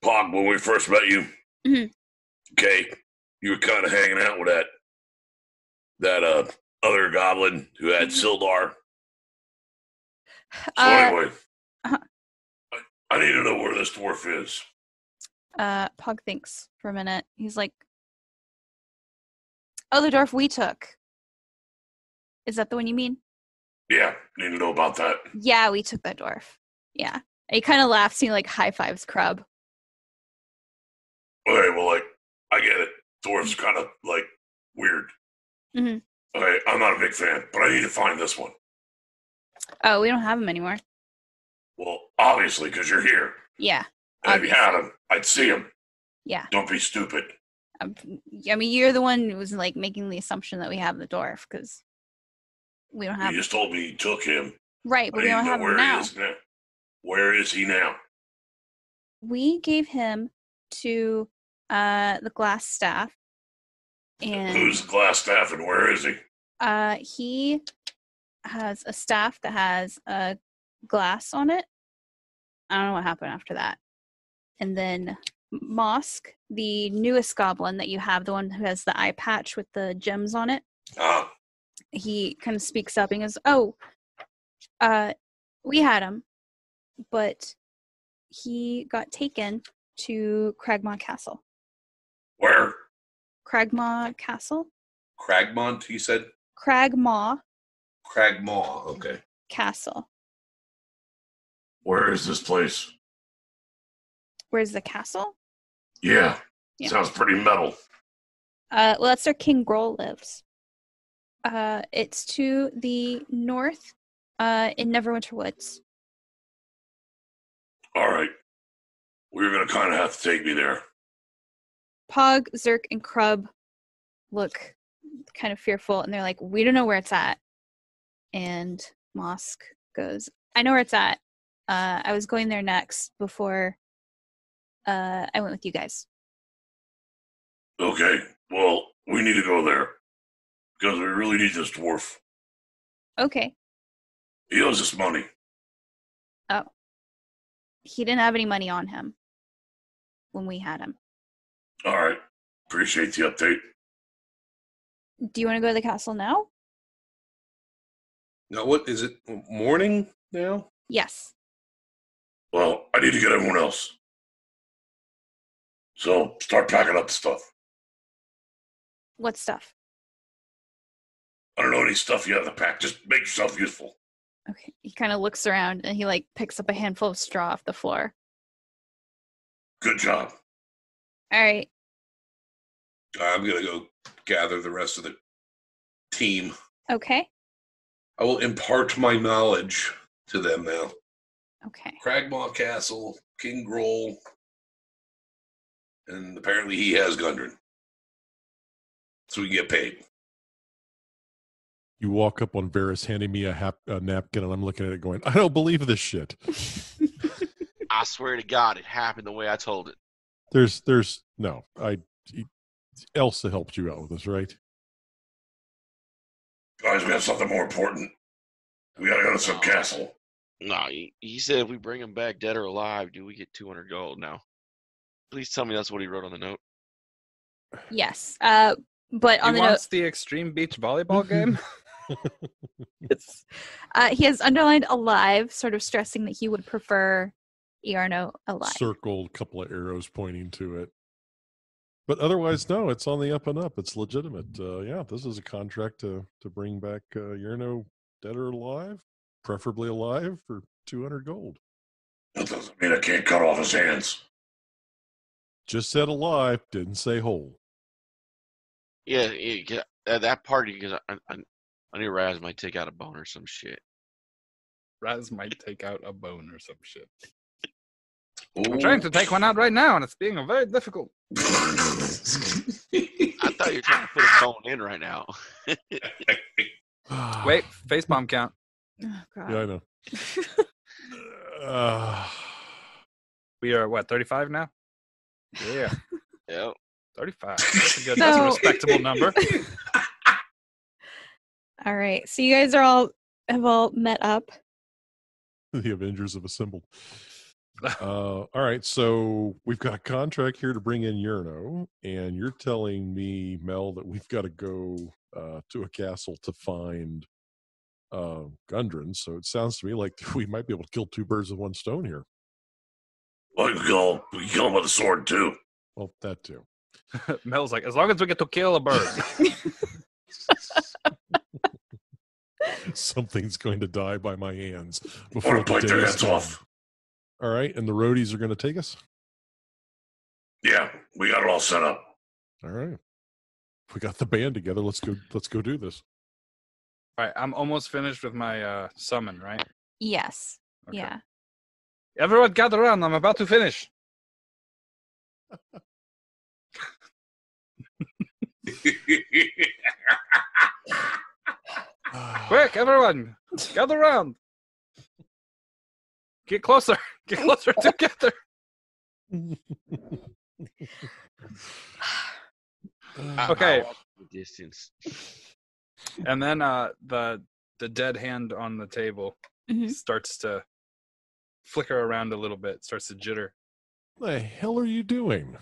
Pog, when we first met you? Mhm. Okay. You were kind of hanging out with that other goblin who had Sildar. So anyway, I need to know where this dwarf is. Pog thinks for a minute. He's like, oh, the dwarf we took. Is that the one you mean? Yeah, need to know about that. Yeah, we took that dwarf. Yeah. And he kind of laughs and he like high fives Krub. Okay, well, like, I get it. Dwarf's kind of, like, weird. Mhm. Okay, I'm not a big fan, but I need to find this one. Oh, we don't have him anymore. Well, obviously, because you're here. Yeah. And if you had him, I'd see him. Yeah. Don't be stupid. I mean, you're the one who was like making the assumption that we have the dwarf because we don't have You just told me you took him. Right, but we I don't need to have know him where now. he is now. Where is he now? We gave him to the glass staff. And Who's the glass staff and where is he? he has a staff that has a glass on it. I don't know what happened after that. And then Mosk, the newest goblin that you have, the one who has the eye patch with the gems on it, he kind of speaks up and goes, oh, we had him, but he got taken to Cragmaw Castle. Where? Cragmaw Castle? Cragmont, he said? Cragmaw Okay. Castle. Where is this place? Where's the castle? Yeah. Yeah. Sounds pretty metal. Well, that's where King Groll lives. It's to the north, in Neverwinter Woods. All right. We're going to kind of have to take me there. Pog, Zerk, and Krub look kind of fearful, and they're like, we don't know where it's at. And Mosk goes, I know where it's at. I was going there next before I went with you guys. Okay. Well, we need to go there. Because we really need this dwarf. Okay. He owes us money. Oh. He didn't have any money on him when we had him. All right. Appreciate the update. Do you want to go to the castle now? Now, what is it? Morning now? Yes. Well, I need to get everyone else. So, start packing up the stuff. What stuff? I don't know any stuff you have to pack. Just make yourself useful. Okay. He kind of looks around and he like picks up a handful of straw off the floor. Good job. All right. I'm going to go gather the rest of the team. Okay. I will impart my knowledge to them now. Okay. Cragmaw Castle, King Groll, and apparently he has Gundren. So we can get paid. You walk up on Varis handing me a napkin, and I'm looking at it going, I don't believe this shit. I swear to God, it happened the way I told it. There's no. Elsa helped you out with this, right? Guys, we have something more important. We gotta go to some castle. No, he said if we bring him back dead or alive, do we get 200 gold now? Please tell me that's what he wrote on the note. Yes. But on He the note, wants the extreme beach volleyball game. he has underlined alive, sort of stressing that he would prefer Iarno alive. Circled, couple of arrows pointing to it. But otherwise, no, it's on the up and up. It's legitimate. Yeah, this is a contract to bring back Yerno dead or alive, preferably alive, for 200 gold. That doesn't mean I can't cut off his hands. Just said alive, didn't say whole. Yeah, at that party, because I knew Raz might take out a bone or some shit. Raz might take out a bone or some shit. Ooh. I'm trying to take one out right now, and it's being very difficult. I thought you were trying to put a bone in right now. Wait, facepalm count. Oh, God. Yeah, I know. We are what, 35 now? Yeah, Yeah. 35. That's a respectable number. All right. So you guys have all met up. The Avengers have assembled. All right, so we've got a contract here to bring in Yerno, and you're telling me, Mel, that we've got to go to a castle to find Gundren. So it sounds to me like we might be able to kill two birds with one stone here. Well, we can kill him with a sword too. Well, that too. Mel's like, as long as we get to kill a bird. Something's going to die by my hands I before want to the bite day their is heads done. off. All right, and the roadies are going to take us? Yeah, we got it all set up. All right. We got the band together. Let's go do this. All right, I'm almost finished with my summon, right? Yes. Okay. Yeah. Everyone gather around. I'm about to finish. Quick, everyone, gather around. Get closer. Get closer together. Okay. I'll watch the distance. And then the dead hand on the table Mhm. starts to flicker around a little bit, starts to jitter, What the hell are you doing?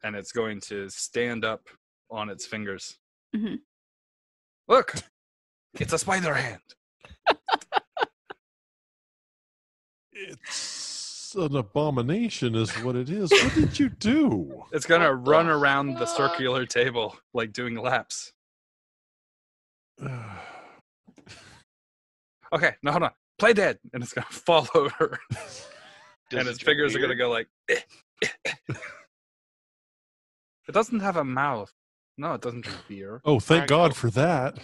and it's going to stand up on its fingers. Mhm. Look, it's a spider hand. It's an abomination is what it is. What did you do? It's gonna What the run around the fuck? circular table like doing laps. Okay, no, hold on. Play dead, and it's gonna fall over, Does and it its drink fingers are beer? gonna go like. It doesn't have a mouth. No, it doesn't drink beer. Oh, thank Alright, God go. for that.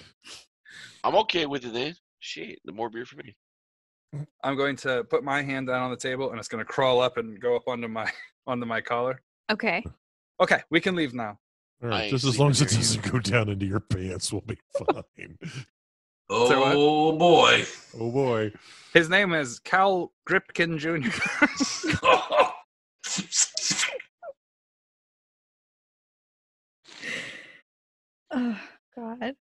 I'm okay with it then. Shit, the more beer for me. I'm going to put my hand down on the table, and it's gonna crawl up and go up onto my collar. Okay. Okay, we can leave now. All I right, ain't just as long as it sleeping doesn't go down into your pants, we'll be fine. Oh boy. Oh boy. His name is Cal Gripkin Jr. Oh, God.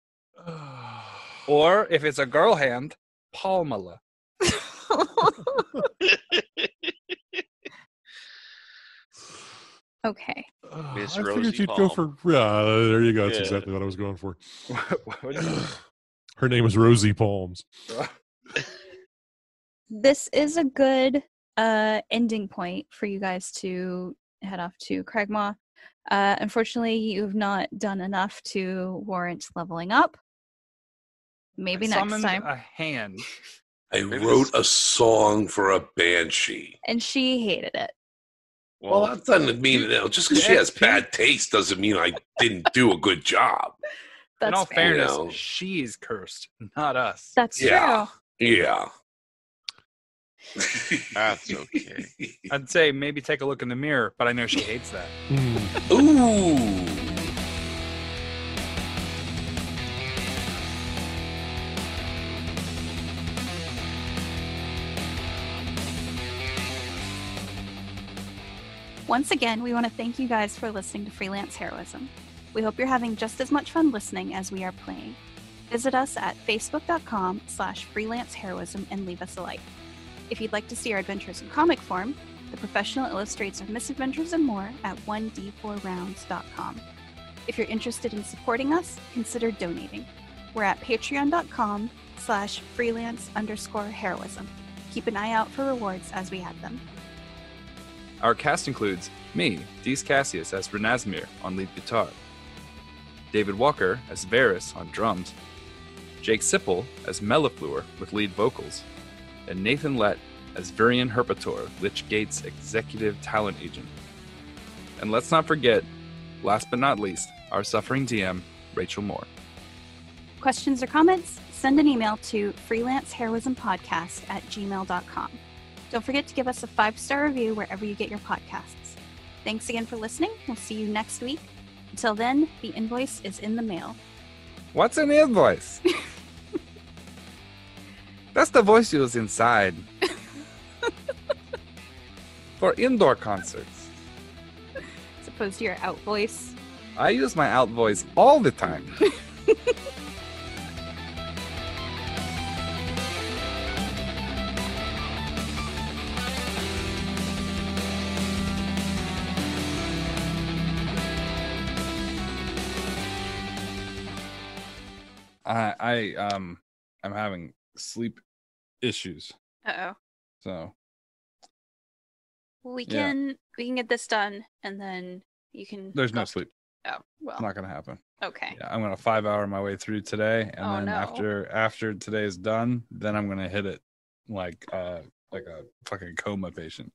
Or if it's a girl hand, Palmala. Okay. Miss I figured Rosie you'd go Palm. for. Yeah, there you go. That's Yeah. exactly what I was going for. What is it? Her name is Rosie Palms. This is a good ending point for you guys to head off to Cragmaw. Unfortunately, you've not done enough to warrant leveling up. Maybe I next summoned time. a hand. I Maybe wrote this- a song for a banshee. And she hated it. Well, that doesn't mean just because she has XP? bad taste doesn't mean I didn't do a good job. That's In all fair. fairness, You know. she's cursed, not us. That's Yeah. true. Yeah. That's okay. I'd say maybe take a look in the mirror, but I know she hates that. Ooh. Once again, we want to thank you guys for listening to Freelance Heroism. We hope you're having just as much fun listening as we are playing. Visit us at facebook.com/freelanceheroism and leave us a like. If you'd like to see our adventures in comic form, the professional illustrates our misadventures and more at 1d4rounds.com. If you're interested in supporting us, consider donating. We're at patreon.com/freelance_heroism. Keep an eye out for rewards as we add them. Our cast includes me, Dees Cassius, as Renasmir on lead guitar, David Walker as Varis on drums, Jake Sipple as Mellifluor with lead vocals, and Nathan Lett as Virion Herpator, Lich Gate's executive talent agent. And let's not forget, last but not least, our suffering DM, Rachel Moore. Questions or comments? Send an email to freelanceheroismpodcast@gmail.com. Don't forget to give us a 5-star review wherever you get your podcasts. Thanks again for listening. We'll see you next week. Until then, the invoice is in the mail. What's an invoice? That's the voice you use inside. For indoor concerts. As opposed to your out voice. I use my out voice all the time. I'm having sleep issues. Uh-oh. So We can get this done, and then you can. There's no sleep. Oh well. It's not gonna happen. Okay. Yeah, I'm gonna 5-hour my way through today, and then no. after today is done, then I'm gonna hit it like a fucking coma patient.